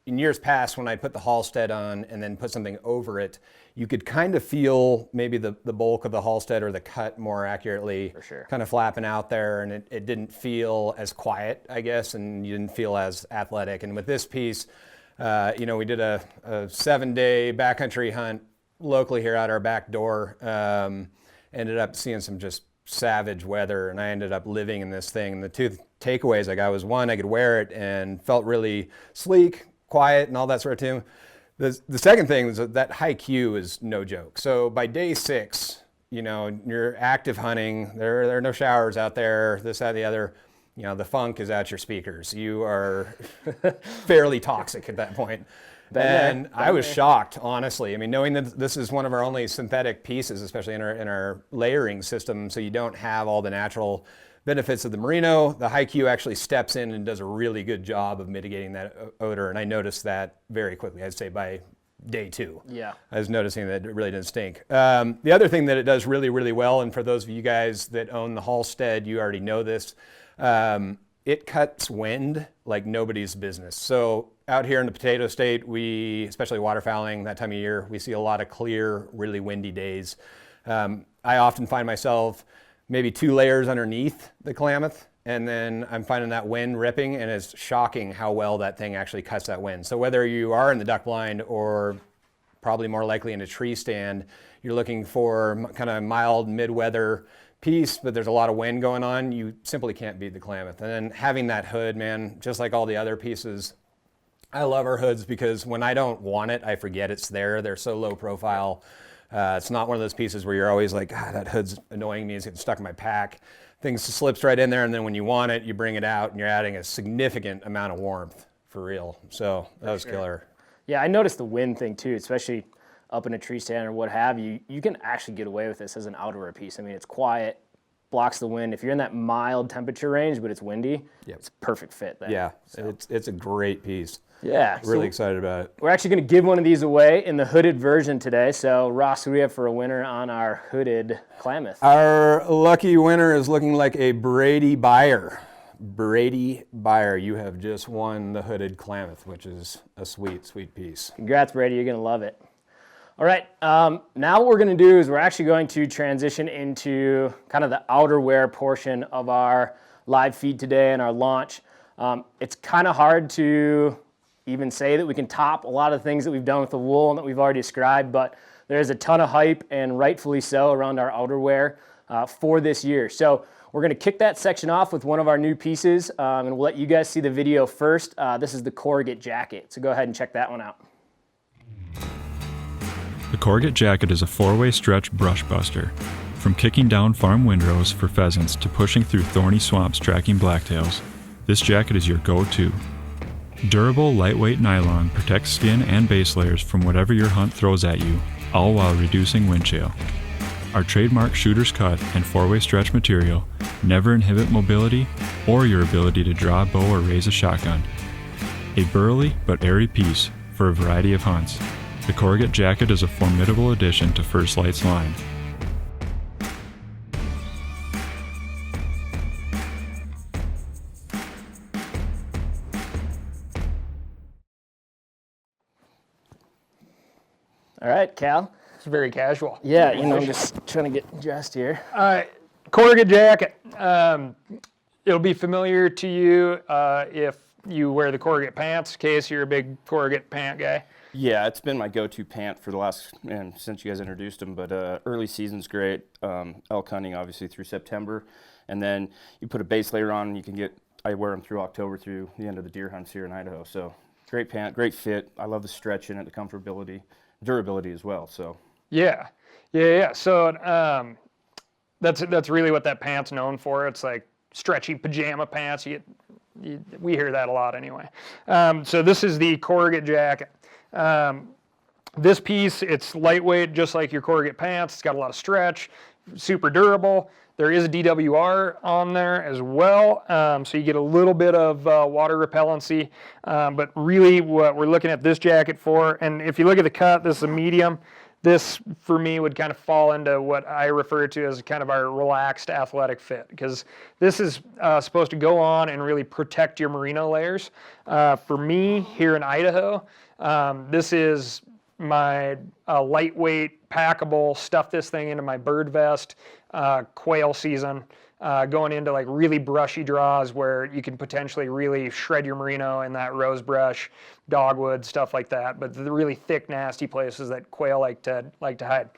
in years past when I put the Halstead on and then put something over it, you could kind of feel maybe the bulk of the Halstead or the cut more accurately, For sure. kind of flapping out there, and it didn't feel as quiet, I guess, and you didn't feel as athletic. And with this piece, we did a 7-day backcountry hunt locally here out our back door. Ended up seeing some just savage weather, and I ended up living in this thing. And the two takeaways I got was, one, I could wear it and felt really sleek, quiet, and all that sort of thing. The second thing was that high Q is no joke. So by day 6, you're active hunting, there are no showers out there, this, that, the other. The funk is at your speakers. You are fairly toxic at that point. And I was shocked, honestly. I mean, knowing that this is one of our only synthetic pieces, especially in our layering system, so you don't have all the natural benefits of the Merino. The high Q actually steps in and does a really good job of mitigating that odor, and I noticed that very quickly. I'd say by day 2. Yeah. I was noticing that it really didn't stink. The other thing that it does really, really well, and for those of you guys that own the Halstead, you already know this, it cuts wind like nobody's business. So out here in the Potato State, especially waterfowling that time of year, we see a lot of clear, really windy days. I often find myself maybe 2 layers underneath the Klamath, and then I'm finding that wind ripping, and it's shocking how well that thing actually cuts that wind. So whether you are in the duck blind or probably more likely in a tree stand, you're looking for kind of mild mid-weather piece, but there's a lot of wind going on, you simply can't beat the Klamath. And then having that hood, man, just like all the other pieces, I love our hoods because when I don't want it, I forget it's there. They're so low profile. It's not one of those pieces where you're always like, that hood's annoying me, it's getting stuck in my pack. Things slips right in there, and then when you want it, you bring it out, and you're adding a significant amount of warmth, for real. So that was killer. Yeah, I noticed the wind thing too, especially up in a tree stand or what have you. You can actually get away with this as an outdoor piece. I mean, it's quiet, blocks the wind. If you're in that mild temperature range, but it's windy, it's a perfect fit then. Yeah, so it's a great piece. Yeah. Really excited about it. We're actually going to give one of these away in the hooded version today. So, Ross, who do we have for a winner on our hooded Klamath? Our lucky winner is looking like a Brady Buyer. Brady Buyer, you have just won the hooded Klamath, which is a sweet, sweet piece. Congrats, Brady. You're going to love it. All right. Now what we're going to do is we're actually going to transition into kind of the outerwear portion of our live feed today and our launch. It's kind of hard to even say that we can top a lot of things that we've done with the wool and that we've already described, but there's a ton of hype, and rightfully so, around our outerwear for this year. So we're going to kick that section off with one of our new pieces, and we'll let you guys see the video first. This is the Corgi Jacket, so go ahead and check that one out. The Courgette jacket is a 4-way stretch brush buster. From kicking down farm windrows for pheasants to pushing through thorny swamps tracking blacktails, this jacket is your go-to. Durable, lightweight nylon protects skin and base layers from whatever your hunt throws at you, all while reducing wind chill. Our trademark shooter's cut and 4-way stretch material never inhibit mobility or your ability to draw a bow or raise a shotgun. A burly but airy piece for a variety of hunts, the Courgette jacket is a formidable addition to First Lite's line. Cal. It's very casual. Yeah, you know, I'm just trying to get dressed here. Corgi Jack. It'll be familiar to you if you wear the corrugate pants. Case, you're a big corrugate pant guy. Yeah, it's been my go-to pant for the last, since you guys introduced them, but early season's great. Elk hunting, obviously, through September. And then you put a base layer on, and you can get, I wear them through October through the end of the deer hunts here in Idaho. So great pant, great fit. I love the stretch in it, the comfortability, durability as well. So Yeah. So that's really what that pant's known for. It's like stretchy pajama pants. We hear that a lot anyway. So this is the corrugate jacket. This piece, it's lightweight, just like your corrugate pants. It's got a lot of stretch, super durable. There is a DWR on there as well, so you get a little bit of water repellency. But really what we're looking at this jacket for, and if you look at the cut, this is a medium. This, for me, would kind of fall into what I refer to as kind of our relaxed athletic fit, because this is supposed to go on and really protect your merino layers. For me, here in Idaho, this is my lightweight, packable, stuff this thing into my bird vest, quail season, going into like really brushy draws where you can potentially really shred your merino in that rose brush, dogwood, stuff like that, but the really thick, nasty places that quail like to hide.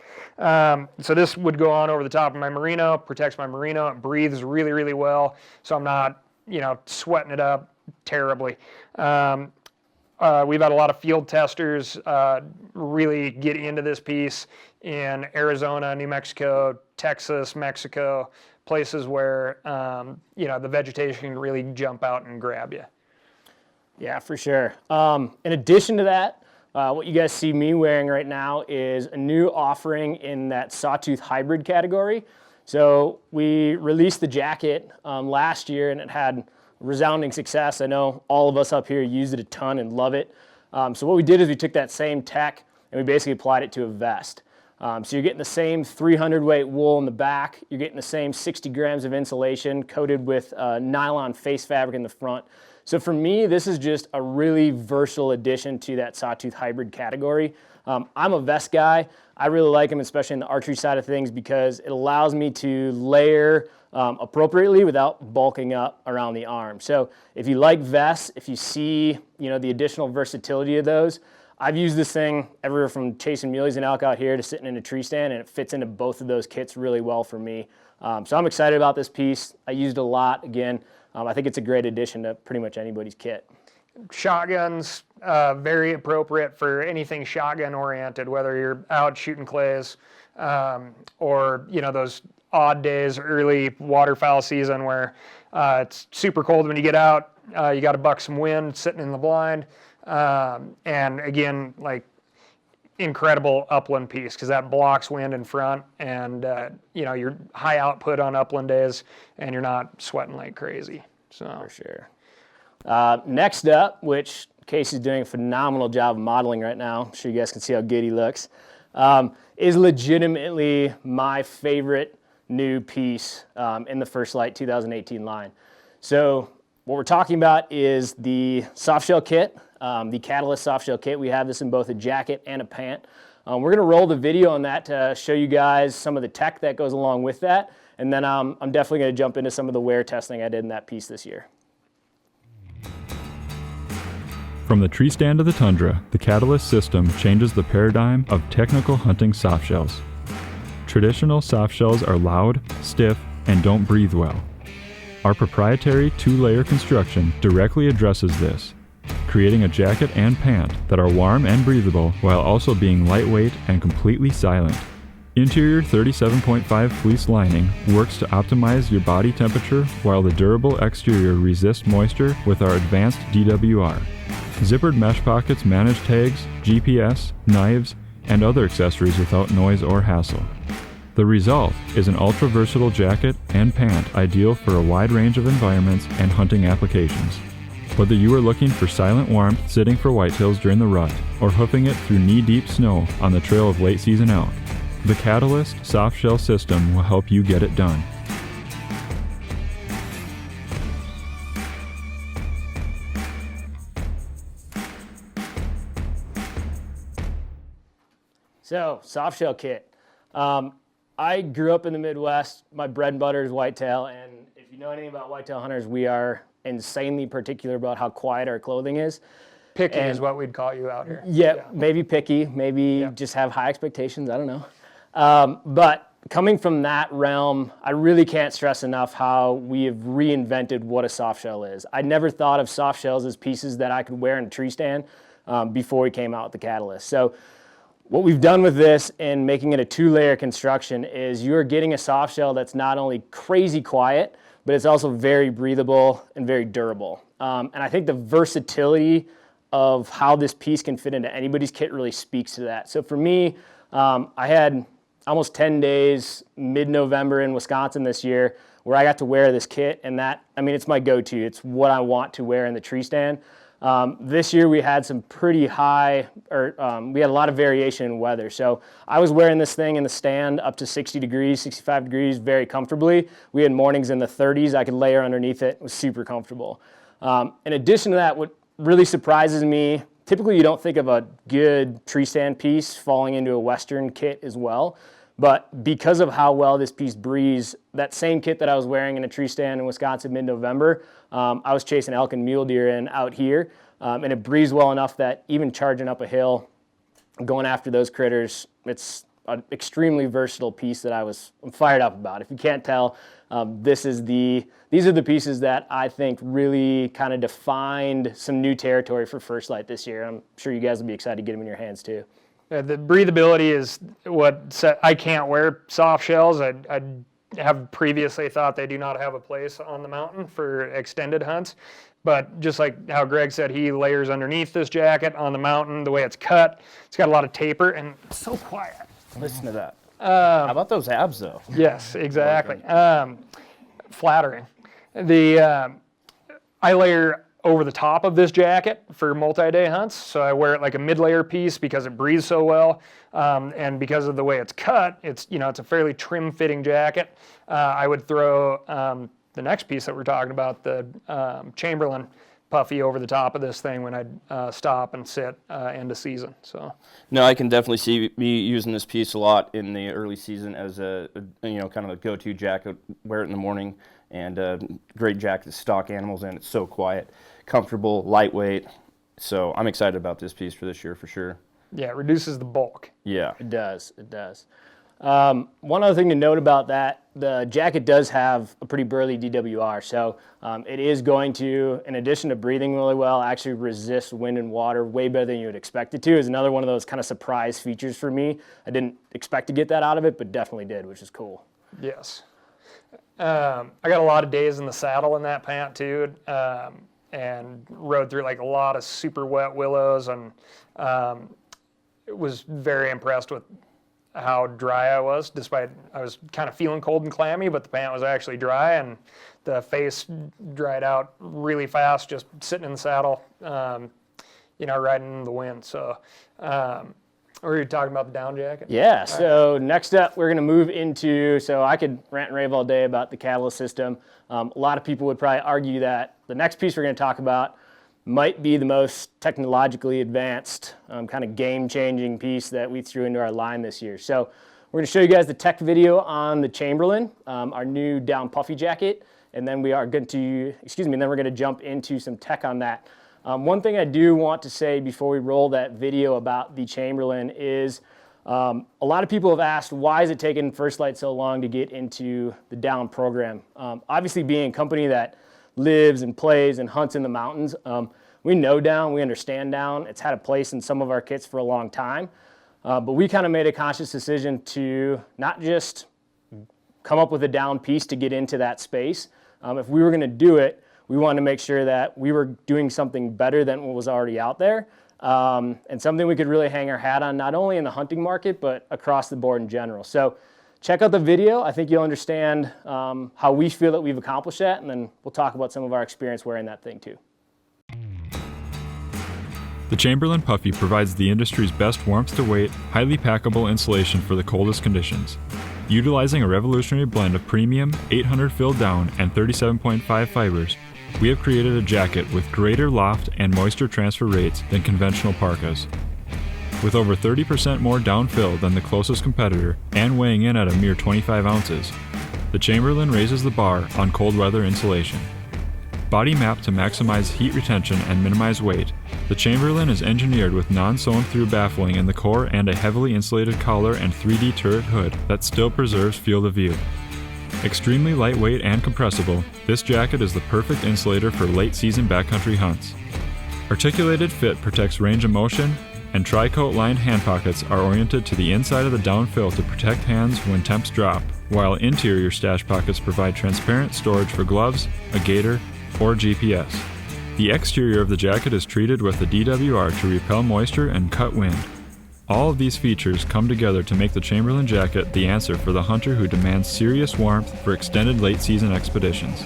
So this would go on over the top of my merino, protects my merino, it breathes really, really well, so I'm not, sweating it up terribly. We've had a lot of field testers really get into this piece in Arizona, New Mexico, Texas, Mexico, places where the vegetation can really jump out and grab you. Yeah, for sure. In addition to that, what you guys see me wearing right now is a new offering in that Sawtooth hybrid category. So we released the jacket last year, and it had resounding success. I know all of us up here used it a ton and love it. So what we did is we took that same tech and we basically applied it to a vest. So you're getting the same 300 weight wool in the back. You're getting the same 60 grams of insulation coated with nylon face fabric in the front. So for me, this is just a really versatile addition to that Sawtooth hybrid category. I'm a vest guy. I really like them, especially in the archery side of things, because it allows me to layer appropriately without bulking up around the arm. So if you like vests, if you see the additional versatility of those, I've used this thing everywhere from chasing muleys and elk out here to sitting in a tree stand, and it fits into both of those kits really well for me. So I'm excited about this piece. I used it a lot. Again, I think it's a great addition to pretty much anybody's kit. Shotguns, very appropriate for anything shotgun oriented, whether you're out shooting clays or those odd days, early waterfowl season where it's super cold when you get out. You got to buck some wind sitting in the blind. And again, like incredible upland piece because that blocks wind in front, and you're high output on upland days, and you're not sweating like crazy. So for sure. Next up, which Casey's doing a phenomenal job of modeling right now. I'm sure you guys can see how good he looks. Is legitimately my favorite new piece in the First Lite 2018 line. So what we're talking about is the softshell kit, the Catalyst softshell kit. We have this in both a jacket and a pant. We're going to roll the video on that to show you guys some of the tech that goes along with that. And then I'm definitely going to jump into some of the wear testing I did in that piece this year. From the tree stand to the tundra, the Catalyst system changes the paradigm of technical hunting softshells. Traditional softshells are loud, stiff, and don't breathe well. Our proprietary two-layer construction directly addresses this, creating a jacket and pant that are warm and breathable while also being lightweight and completely silent. Interior 37.5 fleece lining works to optimize your body temperature while the durable exterior resists moisture with our advanced DWR. Zippered mesh pockets manage tags, GPS, knives, and other accessories without noise or hassle. The result is an ultra-versatile jacket and pant ideal for a wide range of environments and hunting applications. Whether you are looking for silent warmth sitting for whitetails during the rut or hoofing it through knee-deep snow on the trail of late-season elk, the Catalyst softshell system will help you get it done. So, soft shell kit. I grew up in the Midwest. My bread and butter is whitetail, and if you know anything about whitetail hunters, we are insanely particular about how quiet our clothing is. Picky is what we'd call you out here. Yeah, maybe picky, maybe just have high expectations, I don't know. But coming from that realm, I really can't stress enough how we have reinvented what a soft shell is. I never thought of soft shells as pieces that I could wear in a tree stand before we came out with the Catalyst. So what we've done with this and making it a 2-layer construction is you're getting a soft shell that's not only crazy quiet, but it's also very breathable and very durable. And I think the versatility of how this piece can fit into anybody's kit really speaks to that. So for me, I had almost 10 days mid-November in Wisconsin this year where I got to wear this kit, and that, I mean, it's my go-to. It's what I want to wear in the tree stand. This year we had some pretty high, we had a lot of variation in weather. So I was wearing this thing in the stand up to 60 degrees, 65 degrees very comfortably. We had mornings in the 30s. I could layer underneath it. It was super comfortable. In addition to that, what really surprises me, typically you don't think of a good tree stand piece falling into a Western kit as well. But because of how well this piece breathes, that same kit that I was wearing in a tree stand in Wisconsin mid-November, I was chasing elk and mule deer in out here, and it breathes well enough that even charging up a hill, going after those critters, it's an extremely versatile piece that I'm fired up about. If you can't tell, these are the pieces that I think really kind of defined some new territory for First Lite this year. I'm sure you guys will be excited to get them in your hands too. The breathability is what I can't wear soft shells. I have previously thought they do not have a place on the mountain for extended hunts. But just like how Greg said, he layers underneath this jacket on the mountain, the way it's cut, it's got a lot of taper and it's so quiet. Listen to that. How about those abs, though? Yes, exactly. Flattering. I layer over the top of this jacket for multi-day hunts, so I wear it like a mid-layer piece because it breathes so well, and because of the way it's cut, it's a fairly trim-fitting jacket. I would throw the next piece that we're talking about, the Chamberlain puffy, over the top of this thing when I'd stop and sit end of season. So no, I can definitely see me using this piece a lot in the early season as a kind of a go-to jacket. Wear it in the morning, and great jacket to stalk animals in. It's so quiet, comfortable, lightweight. So I'm excited about this piece for this year for sure. Yeah, it reduces the bulk. Yeah, it does. It does. One other thing to note about that, the jacket does have a pretty burly DWR, so it is going to, in addition to breathing really well, actually resist wind and water way better than you would expect it to. Is another one of those kind of surprise features for me. I didn't expect to get that out of it, but definitely did, which is cool. Yes. I got a lot of days in the saddle in that pant too, and rode through like a lot of super wet willows, and was very impressed with how dry I was, despite I was kind of feeling cold and clammy, but the pant was actually dry, and the face dried out really fast just sitting in the saddle, riding in the wind. So were you talking about the down jacket? Yeah, so next up we're going to move into, so I could rant and rave all day about the Catalyst system. A lot of people would probably argue that the next piece we're going to talk about might be the most technologically advanced, kind of game-changing piece that we threw into our line this year. So we're going to show you guys the tech video on the Chamberlain, our new down puffy jacket, and then we're going to jump into some tech on that. One thing I do want to say before we roll that video about the Chamberlain is a lot of people have asked, why is it taking First Lite so long to get into the down program? Obviously, being a company that lives and plays and hunts in the mountains, we know down, we understand down. It's had a place in some of our kits for a long time, but we kind of made a conscious decision to not just come up with a down piece to get into that space. If we were going to do it, we wanted to make sure that we were doing something better than what was already out there, and something we could really hang our hat on, not only in the hunting market, but across the board in general. So check out the video. I think you'll understand how we feel that we've accomplished that, and then we'll talk about some of our experience wearing that thing too. The Chamberlain Puffy provides the industry's best warmth to weight, highly packable insulation for the coldest conditions. Utilizing a revolutionary blend of premium 800 fill down and 37.5 fibers, we have created a jacket with greater loft and moisture transfer rates than conventional parkas. With over 30% more downfill than the closest competitor and weighing in at a mere 25 ounces, the Chamberlain raises the bar on cold weather insulation. Body mapped to maximize heat retention and minimize weight, the Chamberlain is engineered with non-sewn through baffling in the core and a heavily insulated collar and 3D turret hood that still preserves field of view. Extremely lightweight and compressible, this jacket is the perfect insulator for late season backcountry hunts. Articulated fit protects range of motion, and tri-coat lined hand pockets are oriented to the inside of the downfill to protect hands when temps drop, while interior stash pockets provide transparent storage for gloves, a gaiter, or GPS. The exterior of the jacket is treated with a DWR to repel moisture and cut wind. All of these features come together to make the Chamberlain jacket the answer for the hunter who demands serious warmth for extended late season expeditions.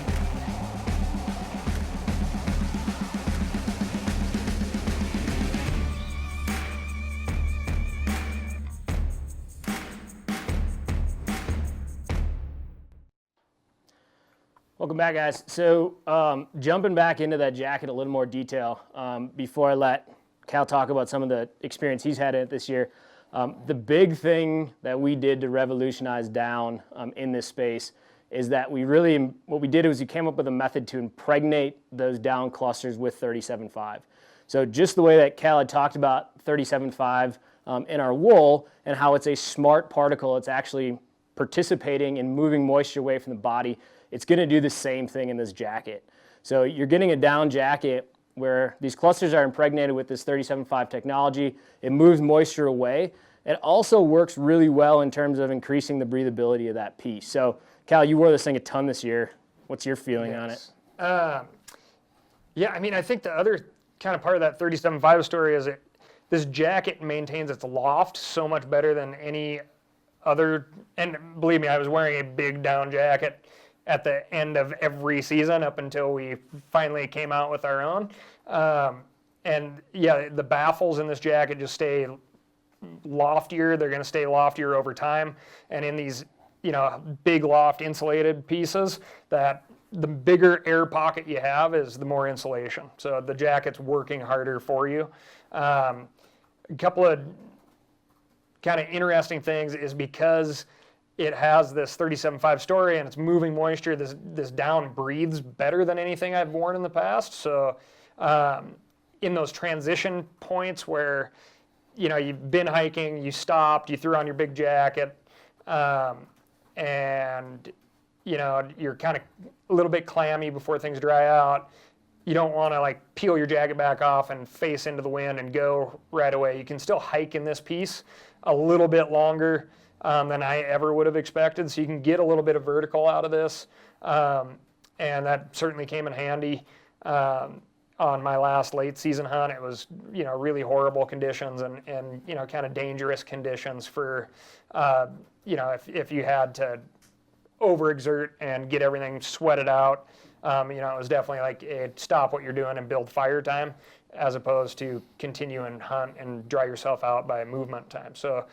Welcome back, guys. So jumping back into that jacket a little more detail before I let Cal talk about some of the experience he's had in it this year. The big thing that we did to revolutionize down in this space is that what we did was we came up with a method to impregnate those down clusters with 37.5. So just the way that Cal had talked about 37.5 in our wool and how it's a smart particle, it's actually participating in moving moisture away from the body. It's going to do the same thing in this jacket. So you're getting a down jacket where these clusters are impregnated with this 37.5 technology. It moves moisture away. It also works really well in terms of increasing the breathability of that piece. So Cal, you wore this thing a ton this year. What's your feeling on it? Yeah, I mean, I think the other kind of part of that 37.5 story is this jacket maintains its loft so much better than any other. And believe me, I was wearing a big down jacket at the end of every season up until we finally came out with our own. And yeah, the baffles in this jacket just stay loftier. They're going to stay loftier over time. And in these, big loft insulated pieces, that the bigger air pocket you have is the more insulation. So the jacket's working harder for you. A couple of kind of interesting things is because it has this 37.5 story and it's moving moisture, this down breathes better than anything I've worn in the past. So in those transition points where, you've been hiking, you stopped, you threw on your big jacket, and, you're kind of a little bit clammy before things dry out. You don't want to peel your jacket back off and face into the wind and go right away. You can still hike in this piece a little bit longer than I ever would have expected. So you can get a little bit of vertical out of this. And that certainly came in handy on my last late season hunt. It was, really horrible conditions and kind of dangerous conditions for, if you had to overexert and get everything sweated out. It was definitely stop what you're doing and build fire time, as opposed to continue and hunt and dry yourself out by movement time. So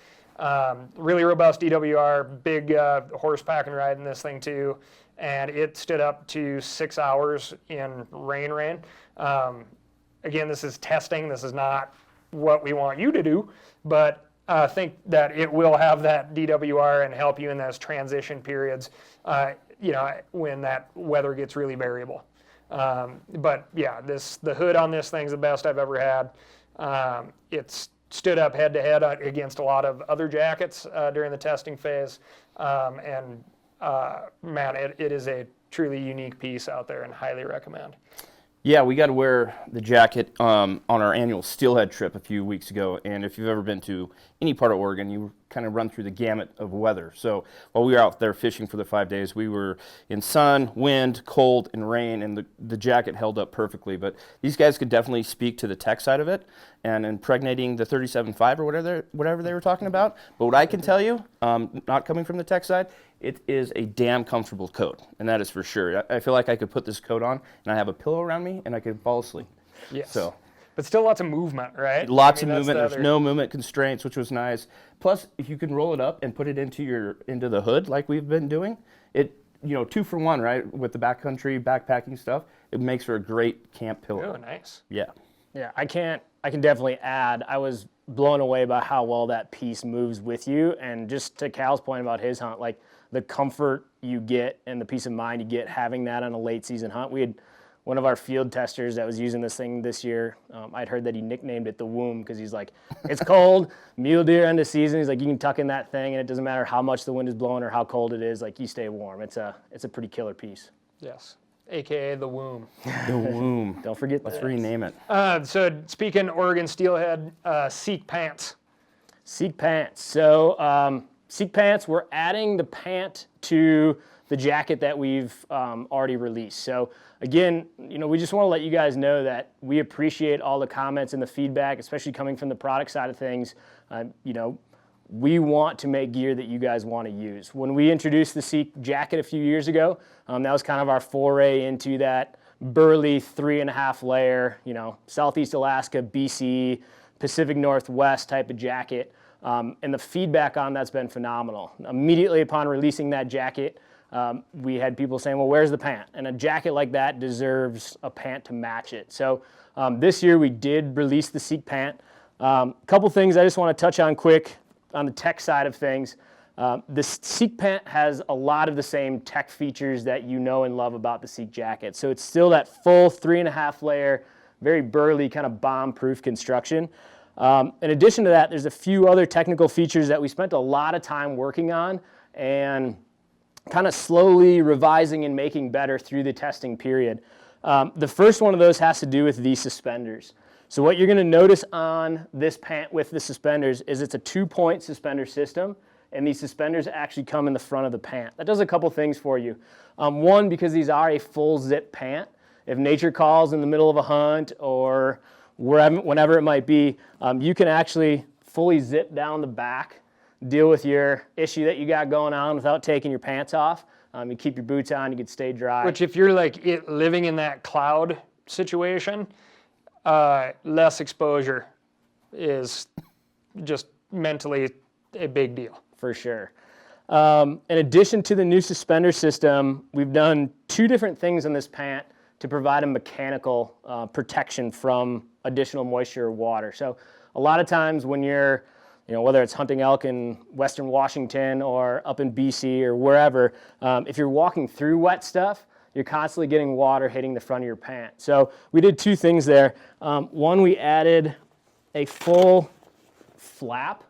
really robust DWR, big horse pack and ride in this thing too. And it stood up to 6 hours in rain. Again, this is testing. This is not what we want you to do, but I think that it will have that DWR and help you in those transition periods, when that weather gets really variable. But yeah, the hood on this thing's the best I've ever had. It's stood up head to head against a lot of other jackets during the testing phase. Man, it is a truly unique piece out there and highly recommend. Yeah, we got to wear the jacket on our annual steelhead trip a few weeks ago. And if you've ever been to any part of Oregon, you kind of run through the gamut of weather. So while we were out there fishing for the 5 days, we were in sun, wind, cold, and rain, and the jacket held up perfectly. But these guys could definitely speak to the tech side of it and impregnating the 37.5 or whatever they were talking about. But what I can tell you, not coming from the tech side, it is a damn comfortable coat, and that is for sure. I feel like I could put this coat on, and I have a pillow around me, and I could fall asleep. Yes. So, but still lots of movement, right? Lots of movement. There's no movement constraints, which was nice. Plus, if you can roll it up and put it into the hood like we've been doing, it 2 for 1, right? With the backcountry backpacking stuff, it makes for a great camp pillow. Oh, nice. Yeah. Yeah, I can definitely add. I was blown away by how well that piece moves with you. And just to Cal's point about his hunt, like the comfort you get and the peace of mind you get having that on a late season hunt. We had one of our field testers that was using this thing this year. I'd heard that he nicknamed it the womb because he's like, it's cold, mule deer end of season. He's like, you can tuck in that thing and it doesn't matter how much the wind is blowing or how cold it is, like you stay warm. It's a pretty killer piece. Yes, AKA the womb. The womb. Don't forget Let's that. rename it. So speaking Oregon Steelhead, Seek pants. Seek pants. So Seek pants, we're adding the pant to the jacket that we've already released. So again, we just want to let you guys know that we appreciate all the comments and the feedback, especially coming from the product side of things. We want to make gear that you guys want to use. When we introduced the Seek jacket a few years ago, that was kind of our foray into that burly 3.5 layer, Southeast Alaska, BC, Pacific Northwest type of jacket. And the feedback on that's been phenomenal. Immediately upon releasing that jacket, we had people saying, well, where's the pant? And a jacket like that deserves a pant to match it. So this year we did release the Seek pant. A couple things I just want to touch on quick on the tech side of things. The Seek pant has a lot of the same tech features that you know and love about the Seek jacket. So it's still that full 3.5 layer, very burly kind of bomb-proof construction. In addition to that, there's a few other technical features that we spent a lot of time working on and kind of slowly revising and making better through the testing period. The first one of those has to do with these suspenders. So what you're going to notice on this pant with the suspenders is it's a 2-point suspender system, and these suspenders actually come in the front of the pant. That does a couple things for you. One, because these are a full zip pant. If nature calls in the middle of a hunt or whenever it might be, you can actually fully zip down the back, deal with your issue that you got going on without taking your pants off. You keep your boots on, you can stay dry. Which if you're living in that cloud situation, less exposure is just mentally a big deal. For sure. In addition to the new suspender system, we've done 2 different things in this pant to provide a mechanical protection from additional moisture or water. So a lot of times when you're, whether it's hunting elk in Western Washington or up in BC or wherever, if you're walking through wet stuff, you're constantly getting water hitting the front of your pant. So we did 2 things there. One, we added a full flap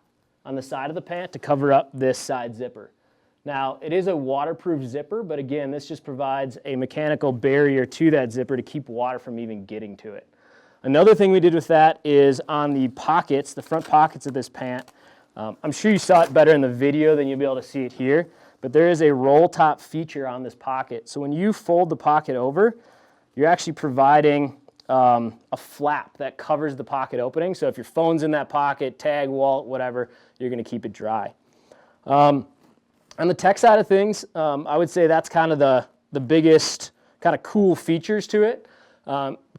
on the side of the pant to cover up this side zipper. Now, it is a waterproof zipper, but again, this just provides a mechanical barrier to that zipper to keep water from even getting to it. Another thing we did with that is on the pockets, the front pockets of this pant. I'm sure you saw it better in the video than you'll be able to see it here, but there is a roll top feature on this pocket. So when you fold the pocket over, you're actually providing a flap that covers the pocket opening. So if your phone's in that pocket, tag, wallet, whatever, you're going to keep it dry. On the tech side of things, I would say that's kind of the biggest kind of cool features to it.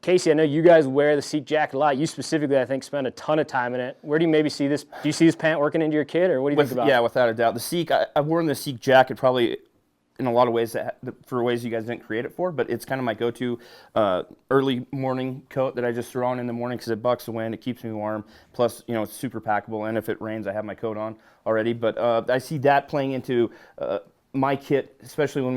Casey, I know you guys wear the Seek jacket a lot. You specifically, I think, spend a ton of time in it. Where do you maybe see this? Do you see this pant working into your kit, or what do you think about it? Yeah, without a doubt. The Seek, I've worn the Seek jacket probably in a lot of ways for ways you guys didn't create it for, but it's kind of my go-to early morning coat that I just throw on in the morning because it bucks the wind, it keeps me warm. Plus, it's super packable, and if it rains, I have my coat on already. But I see that playing into my kit, especially when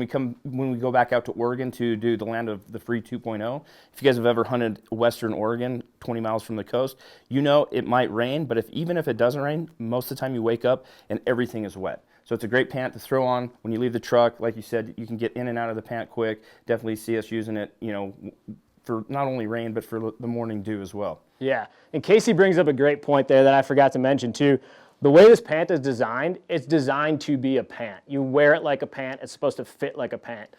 we go back out to Oregon to do the Land of the Free 2.0. If you guys have ever hunted Western Oregon, 20 miles from the coast, it might rain, but even if it doesn't rain, most of the time you wake up and everything is wet. So it's a great pant to throw on when you leave the truck. Like you said, you can get in and out of the pant quick. Definitely see us using it, for not only rain, but for the morning dew as well. Yeah, and Casey brings up a great point there that I forgot to mention too. The way this pant is designed, it's designed to be a pant. You wear it like a pant. It's supposed to fit like a pant.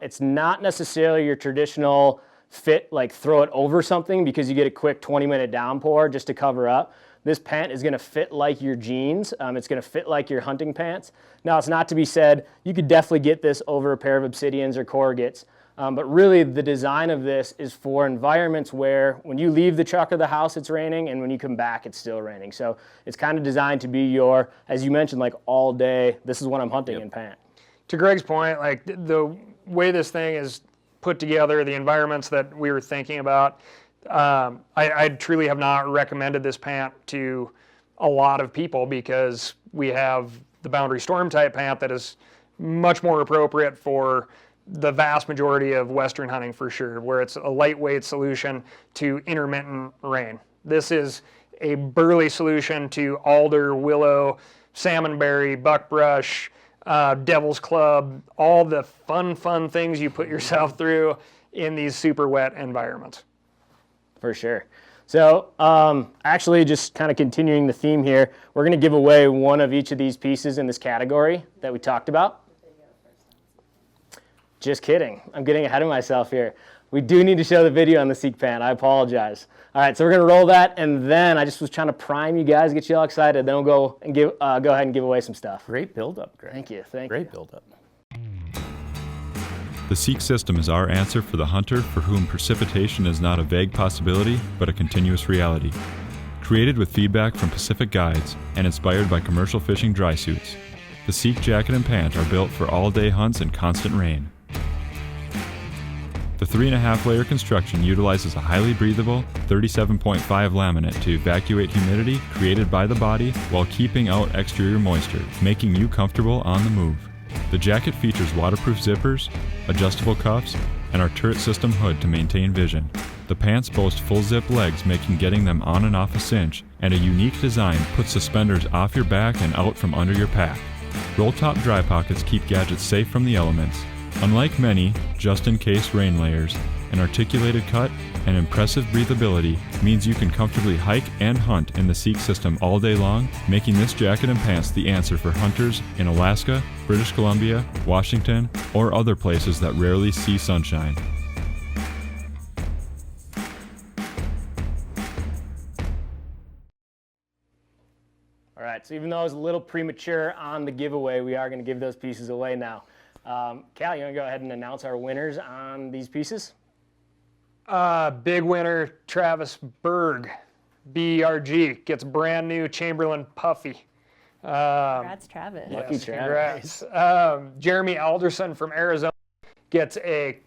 It's not necessarily your traditional fit, like throw it over something because you get a quick 20-minute downpour just to cover up. This pant is going to fit like your jeans. It's going to fit like your hunting pants. Now, it's not to be said, you could definitely get this over a pair of Obsidians or Courgettes. But really, the design of this is for environments where when you leave the truck or the house, it's raining, and when you come back, it's still raining. So it's kind of designed to be your, as you mentioned, like all day, this is when I'm hunting in pant. To Greg's point, like the way this thing is put together, the environments that we were thinking about, I truly have not recommended this pant to a lot of people because we have the Boundary Storm type pant that is much more appropriate for the vast majority of Western hunting for sure, where it's a lightweight solution to intermittent rain. This is a burly solution to alder, willow, salmonberry, buckbrush, devil's club, all the fun things you put yourself through in these super wet environments. For sure. So actually just kind of continuing the theme here, we're going to give away one of each of these pieces in this category that we talked about. Just kidding. I'm getting ahead of myself here. We do need to show the video on the Seek pant. I apologize. All right, so we're going to roll that, and then I just was trying to prime you guys, get you all excited. Then we'll go ahead and give away some stuff. Great build-up, Greg. Thank you. Thank you. Great build-up. The Seek system is our answer for the hunter for whom precipitation is not a vague possibility, but a continuous reality. Created with feedback from Pacific guides and inspired by commercial fishing dry suits, the Seek jacket and pant are built for all-day hunts and constant rain. The 3.5 layer construction utilizes a highly breathable 37.5 laminate to evacuate humidity created by the body while keeping out exterior moisture, making you comfortable on the move. The jacket features waterproof zippers, adjustable cuffs, and our turret system hood to maintain vision. The pants boast full zip legs, making getting them on and off a cinch, and a unique design puts suspenders off your back and out from under your pack. Roll top dry pockets keep gadgets safe from the elements. Unlike many just-in-case rain layers, an articulated cut and impressive breathability means you can comfortably hike and hunt in the Seek system all day long, making this jacket and pants the answer for hunters in Alaska, British Columbia, Washington, or other places that rarely see sunshine. All right, so even though I was a little premature on the giveaway, we are going to give those pieces away now. Cal, you want to go ahead and announce our winners on these pieces? Big winner, Travis Berg, BRG, gets brand new Chamberlain Puffy. Congrats, Travis. Lucky Yes, Travis. congrats. Jeremy Alderson from Arizona gets a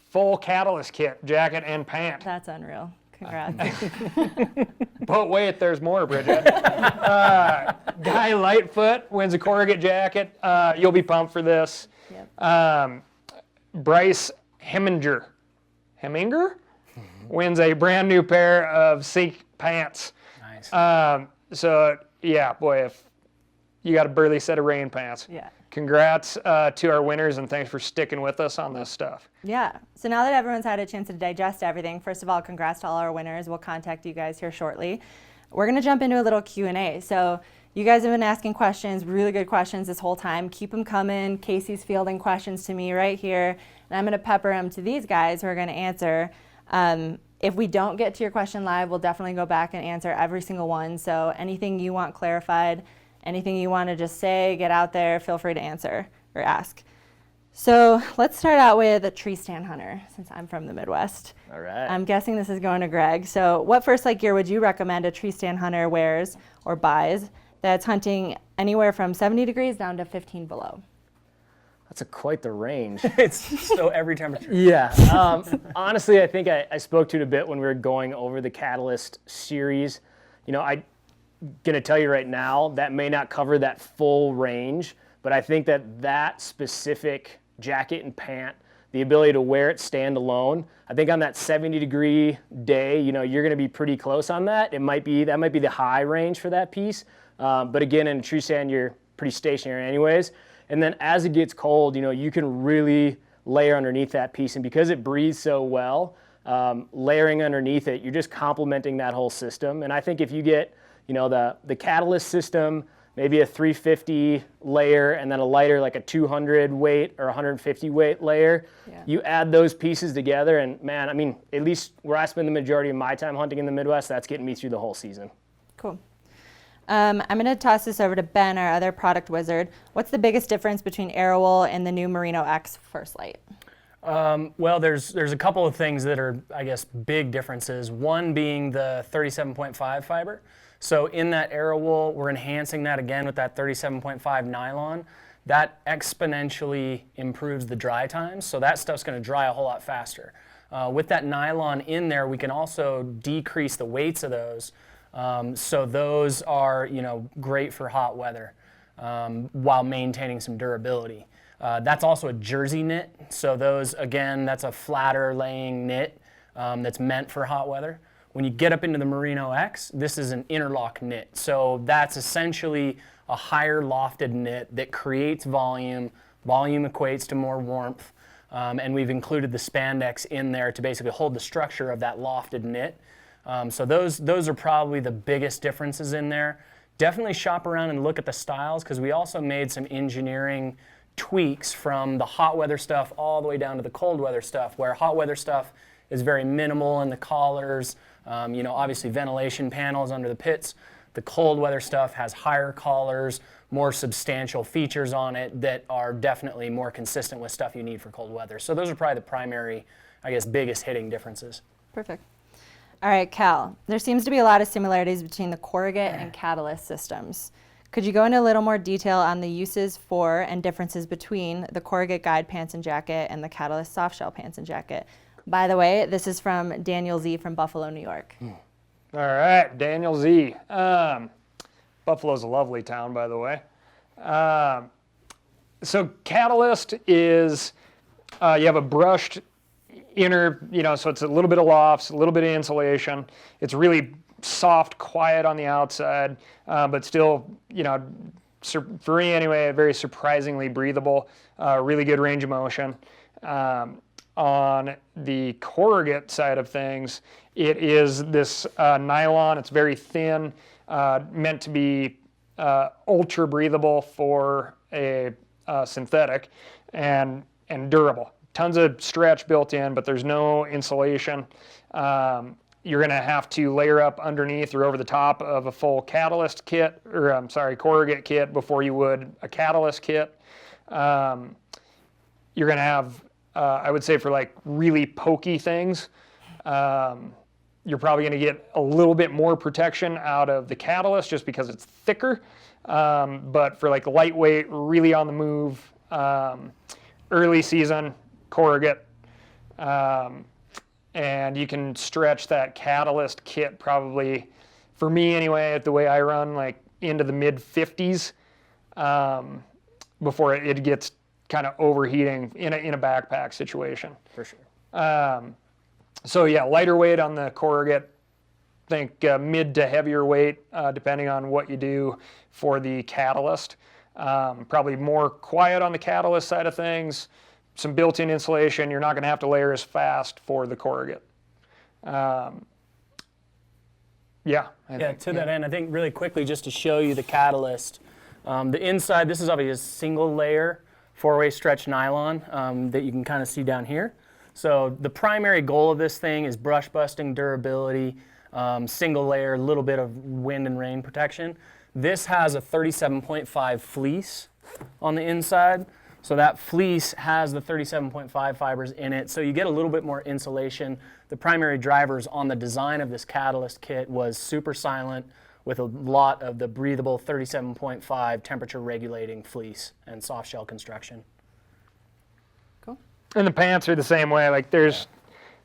full catalyst kit, jacket and pant. That's unreal. Congrats. But wait, there's more, Bridget. Guy Lightfoot wins a Corgi jacket. You'll be pumped for this. Yep. Bryce Heminger wins a brand new pair of Seek pants. Nice. So yeah, boy, if you got a burly set of rain pants. Yeah. Congrats to our winners, and thanks for sticking with us on this stuff. Yeah. So now that everyone's had a chance to digest everything, first of all, congrats to all our winners. We'll contact you guys here shortly. We're going to jump into a little Q&A. So you guys have been asking questions, really good questions this whole time. Keep them coming. Casey's fielding questions to me right here, and I'm going to pepper them to these guys who are going to answer. If we don't get to your question live, we'll definitely go back and answer every single one. So anything you want clarified, anything you want to just say, get out there, feel free to answer or ask. So let's start out with a tree stand hunter, since I'm from the Midwest. All right. I'm guessing this is going to Greg. So what First Light gear would you recommend a tree stand hunter wears or buys that's hunting anywhere from 70 degrees down to 15 below? That's quite the range. It's so every temperature. Yeah. Honestly, I think I spoke to it a bit when we were going over the Catalyst series. You know, I'm going to tell you right now, that may not cover that full range, but I think that specific jacket and pant, the ability to wear it standalone, I think on that 70-degree day, you know, you're going to be pretty close on that. That might be the high range for that piece. But again, in a tree stand, you're pretty stationary anyways. And then as it gets cold, you know, you can really layer underneath that piece. And because it breathes so well, layering underneath it, you're just complementing that whole system. And I think if you get, you know, the Catalyst system, maybe a 350 layer, and then a lighter, like a 200 weight or 150 weight layer, you add those pieces together, and man, I mean, at least where I spend the majority of my time hunting in the Midwest, that's getting me through the whole season. Cool. I'm going to toss this over to Ben, our other product wizard. What's the biggest difference between Arrowwool and the new Merino X First Light? Well, there's a couple of things that are, I guess, big differences. One being the 37.5 fiber. So in that Arrowwool, we're enhancing that again with that 37.5 nylon. That exponentially improves the dry times, so that stuff's going to dry a whole lot faster. With that nylon in there, we can also decrease the weights of those. So those are, great for hot weather while maintaining some durability. That's also a jersey knit. So those, again, that's a flatter laying knit that's meant for hot weather. When you get up into the Merino X, this is an interlock knit. So that's essentially a higher lofted knit that creates volume. Volume equates to more warmth. And we've included the spandex in there to basically hold the structure of that lofted knit. So those are probably the biggest differences in there. Definitely shop around and look at the styles, because we also made some engineering tweaks from the hot weather stuff all the way down to the cold weather stuff, where hot weather stuff is very minimal in the collars, obviously ventilation panels under the pits. The cold weather stuff has higher collars, more substantial features on it that are definitely more consistent with stuff you need for cold weather. So those are probably the primary, biggest hitting differences. Perfect. All right, Cal, there seems to be a lot of similarities between the Corgette and Catalyst systems. Could you go into a little more detail on the uses for and differences between the Corgette guide pants and jacket and the Catalyst soft shell pants and jacket? By the way, this is from Daniel Z from Buffalo, New York. All right, Daniel Z. Buffalo's a lovely town, by the way. So Catalyst is, you have a brushed inner, so it's a little bit of lofts, a little bit of insulation. It's really soft, quiet on the outside, but still, for me anyway, very surprisingly breathable, really good range of motion. On the Corgette side of things, it is this nylon. It's very thin, meant to be ultra breathable for a synthetic, and durable. Tons of stretch built in, but there's no insulation. You're going to have to layer up underneath or over the top of a full Catalyst kit, Corgette kit before you would a Catalyst kit. You're going to have, I would say, for like really pokey things, you're probably going to get a little bit more protection out of the Catalyst just because it's thicker. But for like lightweight, really on the move, early season, Corgette. And you can stretch that Catalyst kit probably, for me anyway, the way I run, like into the mid 50s before it gets kind of overheating in a backpack situation. For sure. So yeah, lighter weight on the Corgette. Think mid to heavier weight, depending on what you do for the Catalyst. Probably more quiet on the Catalyst side of things. Some built-in insulation. You're not going to have to layer as fast for the Corgette. To that end, I think really quickly, just to show you the Catalyst, the inside, this is obviously a single layer 4-way stretch nylon that you can kind of see down here. So the primary goal of this thing is brush busting, durability, single layer, a little bit of wind and rain protection. This has a 37.5 fleece on the inside. So that fleece has the 37.5 fibers in it, so you get a little bit more insulation. The primary drivers on the design of this Catalyst kit was super silent with a lot of the breathable 37.5 temperature regulating fleece and soft shell construction. Cool. And the pants are the same way. Like there's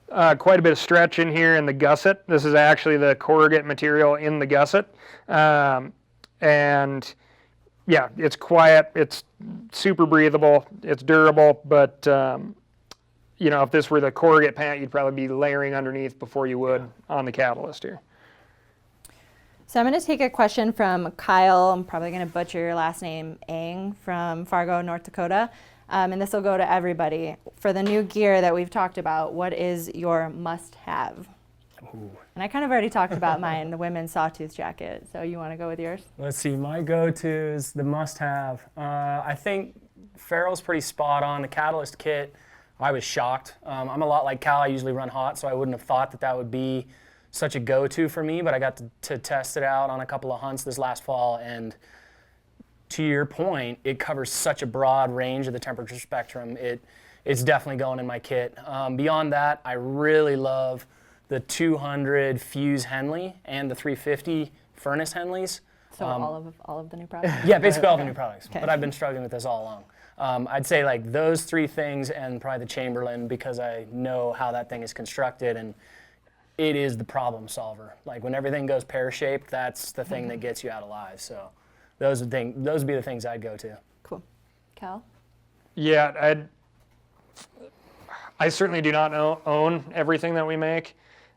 quite a bit of stretch in here in the gusset. This is actually the Corgette material in the gusset. And yeah, it's quiet, it's super breathable, it's durable, but if this were the Corgette pant, you'd probably be layering underneath before you would on the Catalyst here. So I'm going to take a question from Kyle, I'm probably going to butcher your last name, Ang, from Fargo, North Dakota, and this will go to everybody. For the new gear that we've talked about, what is your must-have? Ooh. And I kind of already talked about mine, the women's Sawtooth jacket. So you want to go with yours? Let's see, my go-tos, the must-have. I think Farrell's pretty spot on. The Catalyst kit, I was shocked. I'm a lot like Cal. I usually run hot, so I wouldn't have thought that would be such a go-to for me, but I got to test it out on a couple of hunts this last fall, and to your point, it covers such a broad range of the temperature spectrum. It's definitely going in my kit. Beyond that, I really love the 200 Fuse Henley and the 350 Furnace Henleys. So all of the new products? Yeah, basically all the new products. Okay. But I've been struggling with this all along. I'd say like those three things and probably the Chamberlain, because I know how that thing is constructed and it is the problem solver. Like when everything goes pear-shaped, that's the thing that gets you out alive. So those would be the things I'd go to. Cool. Cal? Yeah, I certainly do not own everything that we make,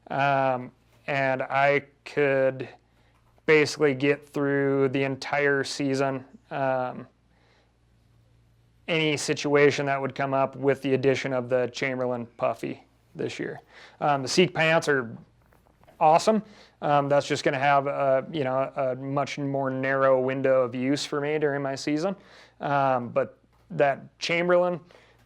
and I could basically get through the entire season, any situation that would come up with the addition of the Chamberlain Puffy this year. The Seek pants are awesome. That's just going to have a much more narrow window of use for me during my season. But that Chamberlain,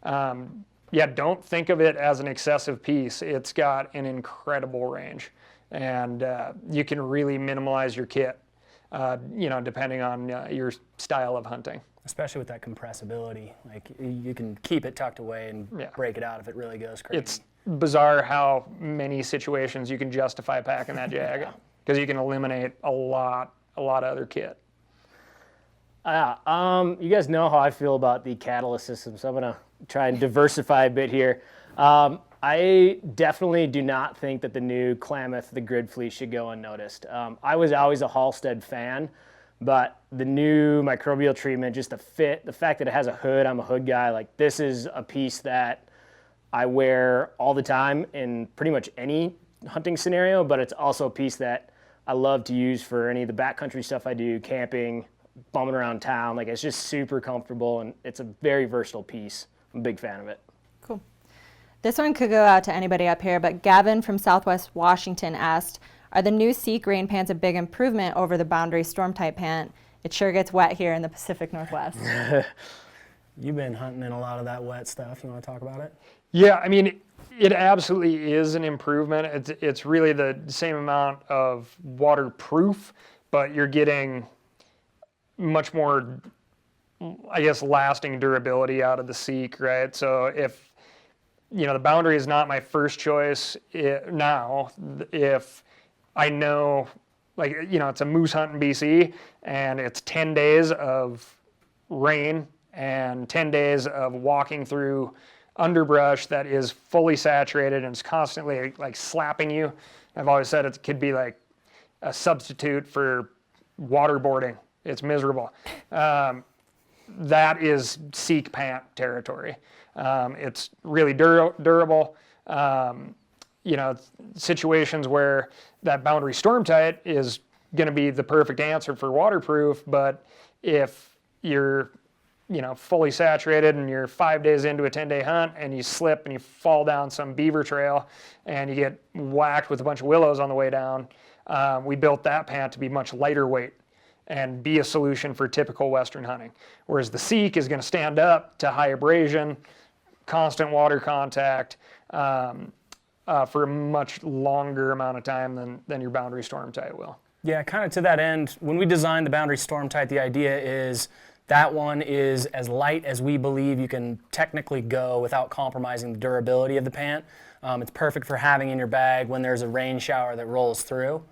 don't think of it as an excessive piece. It's got an incredible range, and you can really minimalize your kit, depending on your style of hunting. Especially with that compressibility. Like you can keep it tucked away and break it out if it really goes crazy. It's bizarre how many situations you can justify packing that jacket, because you can eliminate a lot of other kit. You guys know how I feel about the catalyst system, so I'm going to try and diversify a bit here. I definitely do not think that the new Klamath, the Grid Fleece, should go unnoticed. I was always a Halstead fan, but the new microbial treatment, just the fit, the fact that it has a hood, I'm a hood guy, like this is a piece that I wear all the time in pretty much any hunting scenario, but it's also a piece that I love to use for any of the backcountry stuff I do, camping, bumming around town. Like it's just super comfortable and it's a very versatile piece. I'm a big fan of it. Cool. This one could go out to anybody up here, but Gavin from Southwest Washington asked, are the new Seek rain pants a big improvement over the Boundary Storm type pant? It sure gets wet here in the Pacific Northwest. You've been hunting in a lot of that wet stuff. You want to talk about it? Yeah, I mean, it absolutely is an improvement. It's really the same amount of waterproof, but you're getting much more, I guess, lasting durability out of the Seek, right? So if, the Boundary is not my first choice now, if I know, it's a moose hunt in BC, and it's 10 days of rain and 10 days of walking through underbrush that is fully saturated and is constantly slapping you. I've always said it could be like a substitute for waterboarding. It's miserable. That is Seek pant territory. It's really durable. Situations where that Boundary Storm Tight is going to be the perfect answer for waterproof, but if you're fully saturated and you're 5 days into a 10-day hunt and you slip and you fall down some beaver trail and you get whacked with a bunch of willows on the way down, we built that pant to be much lighter weight and be a solution for typical Western hunting. Whereas the Seek is going to stand up to high abrasion, constant water contact for a much longer amount of time than your Boundary Storm Tight will. Yeah, kind of to that end, when we designed the Boundary Storm Tight, the idea is that one is as light as we believe you can technically go without compromising the durability of the pant. It's perfect for having in your bag when there's a rain shower that rolls through.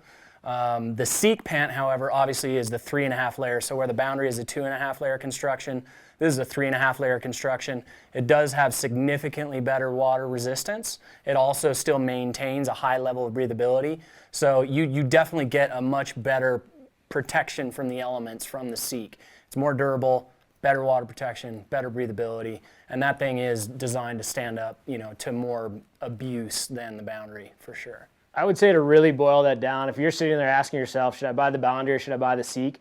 The Seek pant, however, obviously is the 3.5 layer. So where the Boundary is a 2.5 layer construction, this is a 3.5 layer construction. It does have significantly better water resistance. It also still maintains a high level of breathability. So you definitely get a much better protection from the elements from the Seek. It's more durable, better water protection, better breathability, and that thing is designed to stand up, to more abuse than the Boundary for sure. I would say to really boil that down, if you're sitting there asking yourself, should I buy the Boundary or should I buy the Seek?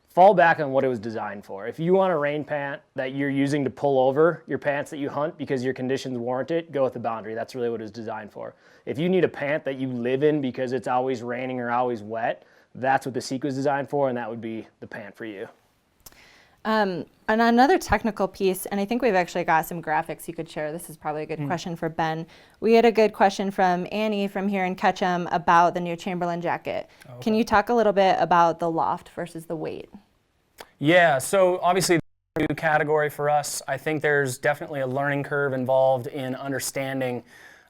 Fall back on what it was designed for. If you want a rain pant that you're using to pull over your pants that you hunt because your conditions warrant it, go with the Boundary. That's really what it's designed for. If you need a pant that you live in because it's always raining or always wet, that's what the Seek was designed for, and that would be the pant for you. And another technical piece, and I think we've actually got some graphics you could share. This is probably a good question for Ben. We had a good question from Annie from here in Ketchum about the new Chamberlain jacket. Okay. Can you talk a little bit about the loft versus the weight? Yeah, so obviously the new category for us, I think there's definitely a learning curve involved in understanding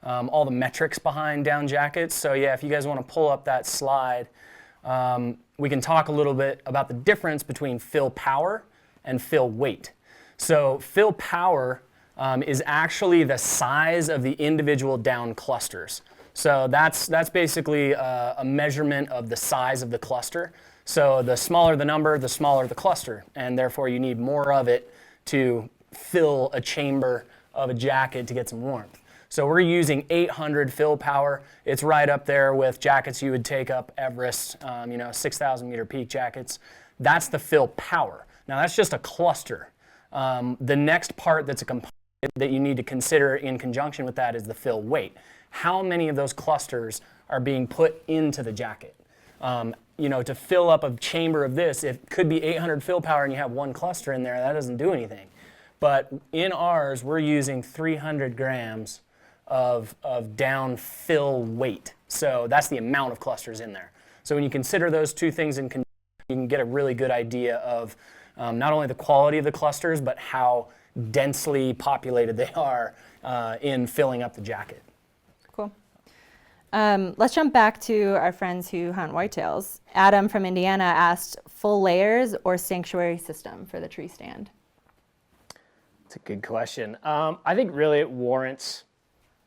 all the metrics behind down jackets. So yeah, if you guys want to pull up that slide, we can talk a little bit about the difference between fill power and fill weight. So fill power is actually the size of the individual down clusters. So that's basically a measurement of the size of the cluster. So the smaller the number, the smaller the cluster, and therefore you need more of it to fill a chamber of a jacket to get some warmth. So we're using 800 fill power. It's right up there with jackets you would take up Everest, 6,000 meter peak jackets. That's the fill power. Now that's just a cluster. The next part that's a component that you need to consider in conjunction with that is the fill weight. How many of those clusters are being put into the jacket? To fill up a chamber of this, it could be 800 fill power and you have one cluster in there, that doesn't do anything. But in ours, we're using 300 grams of down fill weight. So that's the amount of clusters in there. So when you consider those two things in conjunction, you can get a really good idea of not only the quality of the clusters, but how densely populated they are in filling up the jacket. Cool. Let's jump back to our friends who hunt whitetails. Adam from Indiana asked, full layers or sanctuary system for the tree stand? It's a good question. I think really it warrants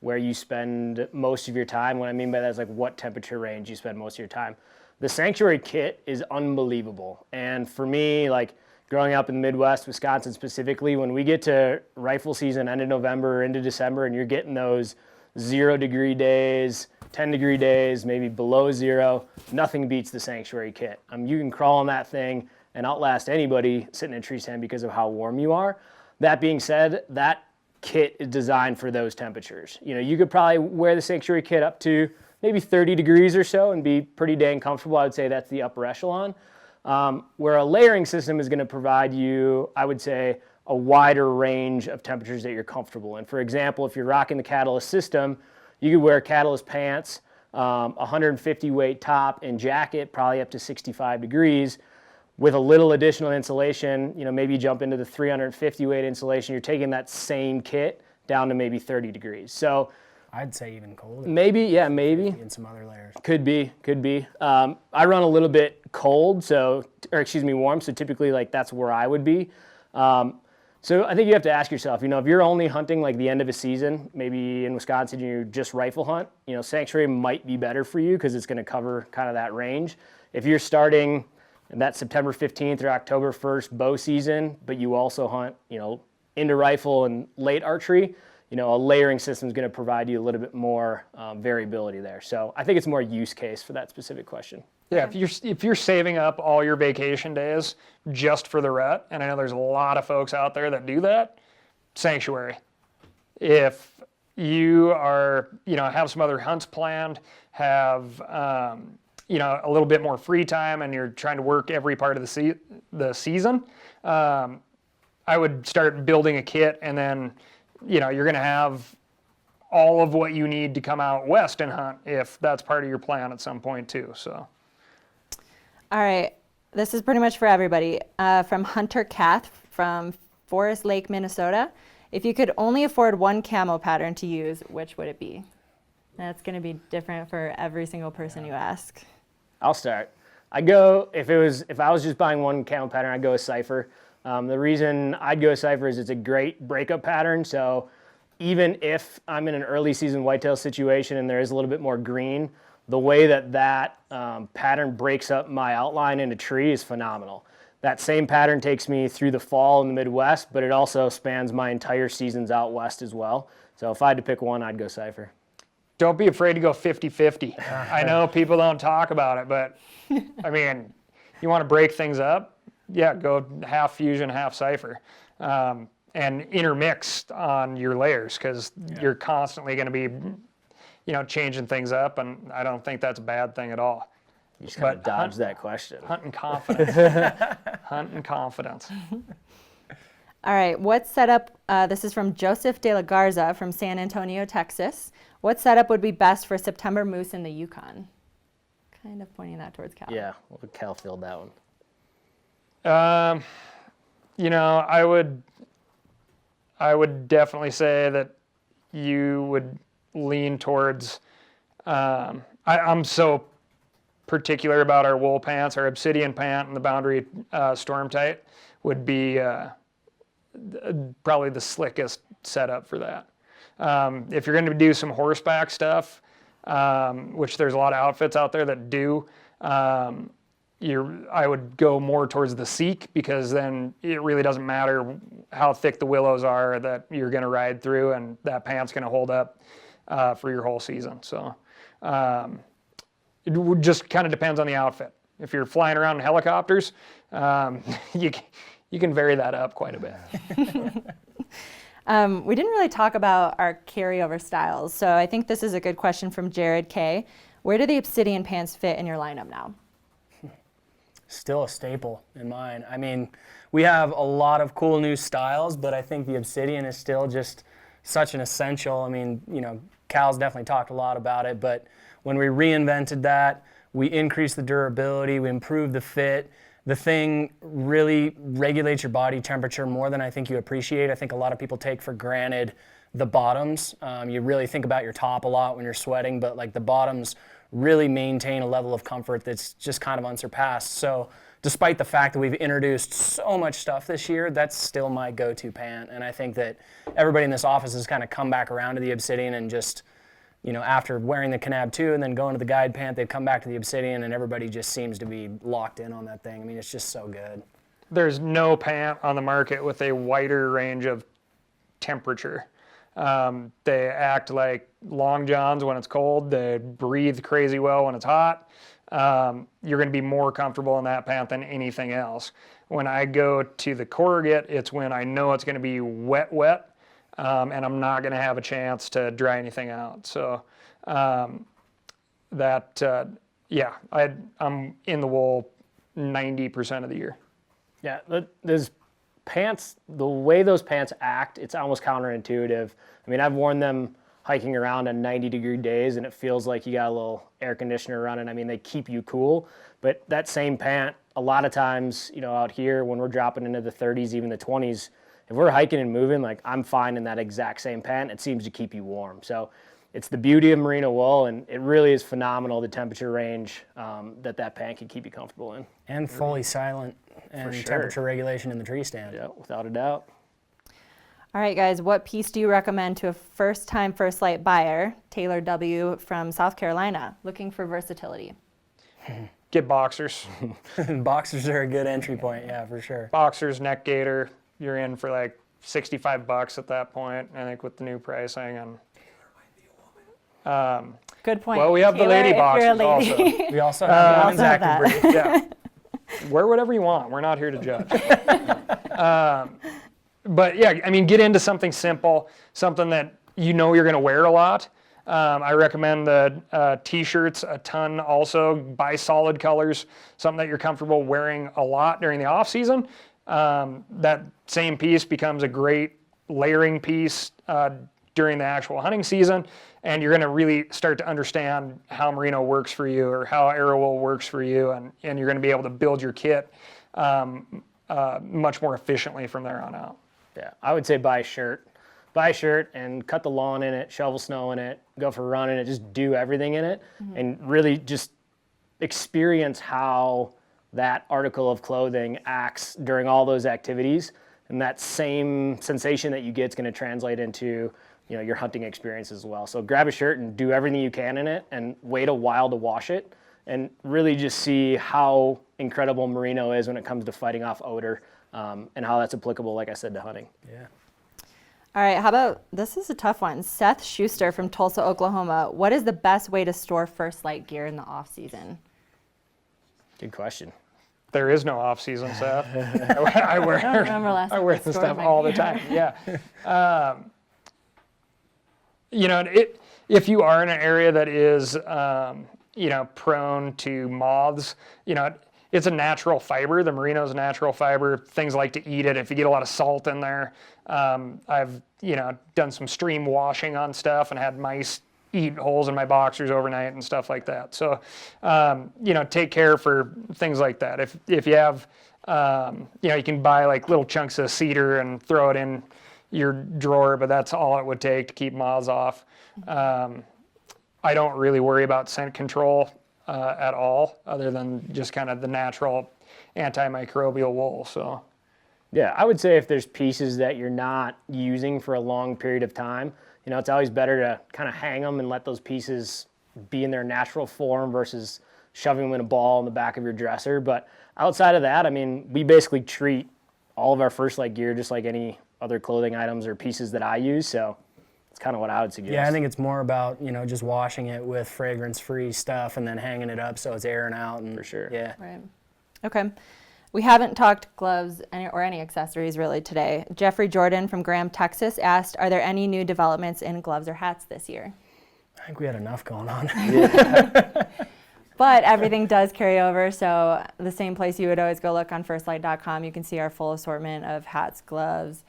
where you spend most of your time. What I mean by that is like what temperature range you spend most of your time. The sanctuary kit is unbelievable. And for me, like growing up in the Midwest, Wisconsin specifically, when we get to rifle season, end of November or into December, and you're getting those 0-degree days, 10-degree days, maybe below zero, nothing beats the sanctuary kit. You can crawl on that thing and outlast anybody sitting in a tree stand because of how warm you are. That being said, that kit is designed for those temperatures. You could probably wear the sanctuary kit up to maybe 30 degrees or so and be pretty dang comfortable. I would say that's the upper echelon. Where a layering system is going to provide you, I would say, a wider range of temperatures that you're comfortable in. For example, if you're rocking the Catalyst system, you could wear Catalyst pants, 150 weight top and jacket, probably up to 65 degrees. With a little additional insulation, maybe you jump into the 350 weight insulation, you're taking that same kit down to maybe 30 degrees. So I'd say even colder. maybe. In some other layers. Could be. I run a little bit warm, so typically like that's where I would be. So I think you have to ask yourself, if you're only hunting like the end of a season, maybe in Wisconsin you just rifle hunt, sanctuary might be better for you because it's going to cover kind of that range. If you're starting that September 15th or October 1st bow season, but you also hunt, into rifle and late archery, a layering system is going to provide you a little bit more variability there. So I think it's more use case for that specific question. Yeah, if you're saving up all your vacation days just for the rut, and I know there's a lot of folks out there that do that, sanctuary. If you are, have some other hunts planned, have, a little bit more free time, and you're trying to work every part of the season, I would start building a kit, and then, you're going to have all of what you need to come out west and hunt if that's part of your plan at some point too. So. All right, this is pretty much for everybody. From Hunter Kath from Forest Lake, Minnesota. If you could only afford one camo pattern to use, which would it be? That's going to be different for every single person you ask. I'll start. If I was just buying one camo pattern, I'd go with Cypher. The reason I'd go with Cypher is it's a great breakup pattern. So even if I'm in an early season whitetail situation and there is a little bit more green, the way that pattern breaks up my outline in a tree is phenomenal. That same pattern takes me through the fall in the Midwest, but it also spans my entire seasons out west as well. So if I had to pick one, I'd go Cypher. Don't be afraid to go 50-50. I know people don't talk about it, but I mean, you want to break things up? Yeah, go half fusion, half Cypher. And intermixed on your layers because you're constantly going to be changing things up, and I don't think that's a bad thing at all. You just kind of dodge that question. Hunting confidence. Hunting confidence. All right, what setup, this is from Joseph De La Garza from San Antonio, Texas. What setup would be best for September moose in the Yukon? Kind of pointing that towards Cal. Yeah, Cal filled that one. I would definitely say that you would lean towards, I'm so particular about our wool pants. Our obsidian pant and the boundary storm tight would be probably the slickest setup for that. If you're going to do some horseback stuff, which there's a lot of outfits out there that do, I would go more towards the Seek, because then it really doesn't matter how thick the willows are that you're going to ride through, and that pant's going to hold up for your whole season. So it just kind of depends on the outfit. If you're flying around in helicopters, you can vary that up quite a bit. We didn't really talk about our carryover styles, so I think this is a good question from Jared K. Where do the Obsidian pants fit in your lineup now? Still a staple in mine. I mean, we have a lot of cool new styles, but I think the Obsidian is still just such an essential. I mean, you know, Cal's definitely talked a lot about it, but when we reinvented that, we increased the durability, we improved the fit. The thing really regulates your body temperature more than I think you appreciate. I think a lot of people take for granted the bottoms. You really think about your top a lot when you're sweating, but like the bottoms really maintain a level of comfort that's just kind of unsurpassed. So despite the fact that we've introduced so much stuff this year, that's still my go-to pant. And I think that everybody in this office has kind of come back around to the Obsidian, and just, you know, after wearing the Canab 2 and then going to the guide pant, they've come back to the Obsidian, and everybody just seems to be locked in on that thing. I mean, it's just so good. There's no pant on the market with a wider range of temperature. They act like long johns when it's cold. They breathe crazy well when it's hot. You're going to be more comfortable in that pant than anything else. When I go to the courgette, it's when I know it's going to be wet, and I'm not going to have a chance to dry anything out. So yeah, I'm in the wool 90% of the year. Yeah, those pants, the way those pants act, it's almost counterintuitive. I mean, I've worn them hiking around on 90-degree days, and it feels like you got a little air conditioner running. I mean, they keep you cool, but that same pant, a lot of times, you know, out here when we're dropping into the 30s, even the 20s, if we're hiking and moving, like I'm fine in that exact same pant. It seems to keep you warm. So it's the beauty of merino wool, and it really is phenomenal, the temperature range that pant can keep you comfortable in. And fully silent, and sure. temperature regulation in the tree stand. Yeah, without a doubt. All right, guys, what piece do you recommend to a first-time First Lite buyer, Taylor W. from South Carolina, looking for versatility? Get boxers. Boxers are a good entry point, yeah, for sure. Boxers, neck gaiter. You're in for like $65 at that point, I think, with the new pricing. And good point. well, we have Taylor, the lady if you're a boxers lady. also. We also have also have that. active brief. Yeah. Wear whatever you want. We're not here to judge. But yeah, I mean, get into something simple, something that you know you're going to wear a lot. I recommend the t-shirts a ton also. Buy solid colors, something that you're comfortable wearing a lot during the off season. That same piece becomes a great layering piece during the actual hunting season, and you're going to really start to understand how merino works for you, or how AeroWool works for you, and you're going to be able to build your kit much more efficiently from there on out. Yeah, I would say buy a shirt. Buy a shirt and cut the lawn in it, shovel snow in it, go for a run in it, just do everything in it, and really just experience how that article of clothing acts during all those activities. And that same sensation that you get is going to translate into, you know, your hunting experience as well. So grab a shirt and do everything you can in it, and wait a while to wash it, and really just see how incredible merino is when it comes to fighting off odor, and how that's applicable, like I said, to hunting. Yeah. All right, how about, this is a tough one. Seth Schuster from Tulsa, Oklahoma. What is the best way to store First Lite gear in the off season? Good question. There is no off season, Seth. I wear, I don't remember last I time wear I this stored stuff my all the gear. time. Yeah. You know, if you are in an area that is, you know, prone to moths, you know, it's a natural fiber. The merino is a natural fiber. Things like to eat it if you get a lot of salt in there. I've, you know, done some stream washing on stuff and had mice eat holes in my boxers overnight and stuff like that. So, you know, take care for things like that. If you have, you know, you can buy like little chunks of cedar and throw it in your drawer, but that's all it would take to keep moths off. I don't really worry about scent control at all, other than just kind of the natural antimicrobial wool. So Yeah, I would say if there's pieces that you're not using for a long period of time, you know, it's always better to kind of hang them and let those pieces be in their natural form versus shoving them in a ball in the back of your dresser. But outside of that, I mean, we basically treat all of our First Light gear just like any other clothing items or pieces that I use. So it's kind of what I would suggest. Yeah, I think it's more about, you know, just washing it with fragrance-free stuff and then hanging it up so it's airing out. And For sure. Yeah. Right. Okay. We haven't talked gloves or any accessories really today. Jeffrey Jordan from Graham, Texas asked, are there any new developments in gloves or hats this year? I think we had enough going on. But everything does carry over, so the same place you would always go look on firstlight.com, you can see our full assortment of hats, gloves,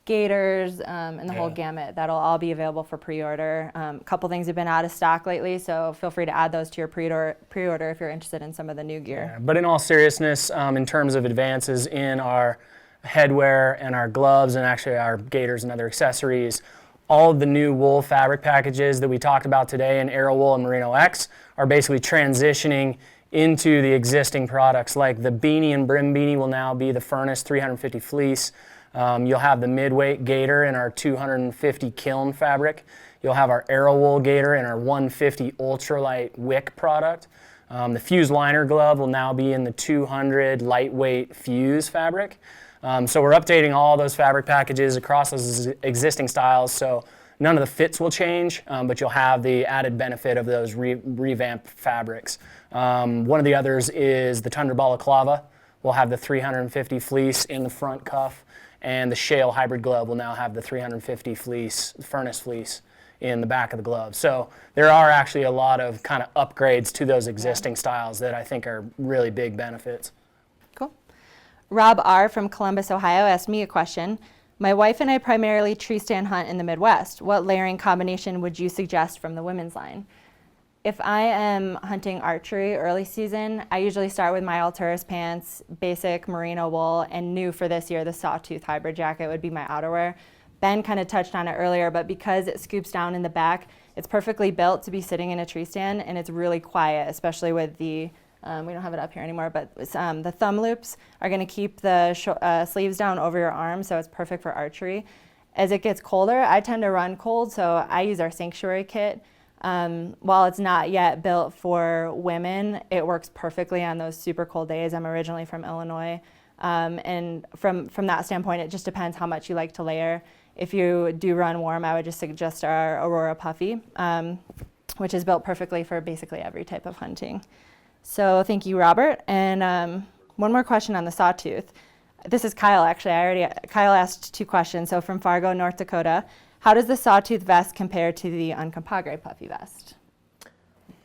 gaiters, and the whole gamut. That'll all be available for pre-order. A couple things have been out of stock lately, so feel free to add those to your pre-order if you're interested in some of the new gear. Yeah, but in all seriousness, in terms of advances in our headwear and our gloves and actually our gaiters and other accessories, all of the new wool fabric packages that we talked about today in Arrow Wool and Merino X are basically transitioning into the existing products. Like the beanie and brim beanie will now be the Furnace 350 fleece. You'll have the midweight gaiter in our 250 kiln fabric. You'll have our Arrow Wool gaiter in our 150 ultralight wick product. The Fuse liner glove will now be in the 200 lightweight Fuse fabric. So we're updating all those fabric packages across those existing styles, so none of the fits will change, but you'll have the added benefit of those revamped fabrics. One of the others is the Tundra Balaclava. We'll have the 350 fleece in the front cuff, and the Shale hybrid glove will now have the 350 fleece, furnace fleece, in the back of the glove. So there are actually a lot of kind of upgrades to those existing styles that I think are really big benefits. Cool. Rob R. from Columbus, Ohio asked me a question. My wife and I primarily tree stand hunt in the Midwest. What layering combination would you suggest from the women's line? If I am hunting archery early season, I usually start with my Alturas pants, basic merino wool, and new for this year, the Sawtooth hybrid jacket would be my outerwear. Ben kind of touched on it earlier, but because it scoops down in the back, it's perfectly built to be sitting in a tree stand, and it's really quiet, especially with the we don't have it up here anymore, but the thumb loops are going to keep the sleeves down over your arm, so it's perfect for archery. As it gets colder, I tend to run cold, so I use our Sanctuary kit. While it's not yet built for women, it works perfectly on those super cold days. I'm originally from Illinois, and from that standpoint, it just depends how much you like to layer. If you do run warm, I would just suggest our Aurora Puffy, which is built perfectly for basically every type of hunting. So thank you, Robert. And one more question on the Sawtooth. This is Kyle, actually. Kyle asked two questions. So from Fargo, North Dakota, how does the Sawtooth vest compare to the Uncompahgre Puffy vest?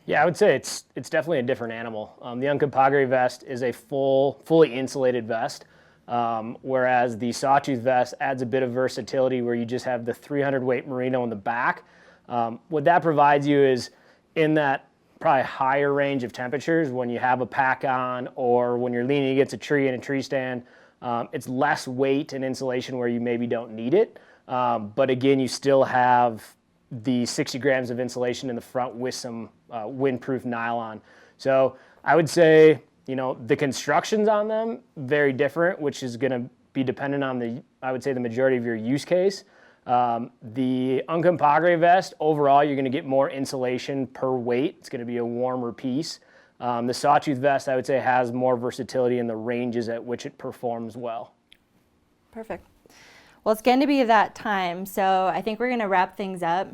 Yeah, I would say it's definitely a different animal. The Uncompahgre vest is a fully insulated vest, whereas the Sawtooth vest adds a bit of versatility where you just have the 300 weight merino in the back. What that provides you is in that probably higher range of temperatures when you have a pack on or when you're leaning against a tree in a tree stand, it's less weight and insulation where you maybe don't need it. But again, you still have the 60 grams of insulation in the front with some windproof nylon. So I would say, you know, the constructions on them, very different, which is going to be dependent on I would say the majority of your use case. The Uncompahgre vest, overall, you're going to get more insulation per weight. It's going to be a warmer piece. The Sawtooth vest, I would say, has more versatility in the ranges at which it performs well. Perfect. Well, it's going to be that time, so I think we're going to wrap things up.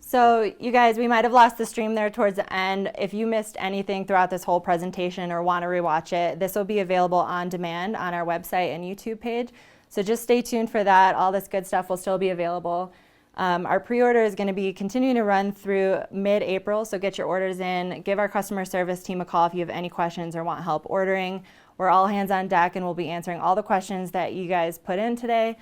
So you guys, we might have lost the stream there towards the end. If you missed anything throughout this whole presentation or want to rewatch it, this will be available on demand on our website and YouTube page. So just stay tuned for that. All this good stuff will still be available. Our pre-order is going to be continuing to run through mid-April, so get your orders in. Give our customer service team a call if you have any questions or want help ordering. We're all hands on deck, and we'll be answering all the questions that you guys put in today.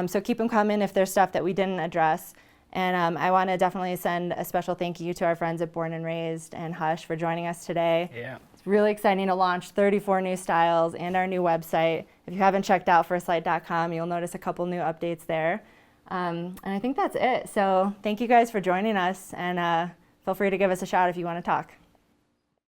So keep them coming if there's stuff that we didn't address. And I want to definitely send a special thank you to our friends at Born and Raised and Hush for joining us today. Yeah. It's really exciting to launch 34 new styles and our new website. If you haven't checked out firstlight.com, you'll notice a couple new updates there. And I think that's it. So thank you guys for joining us, and feel free to give us a shout if you want to talk.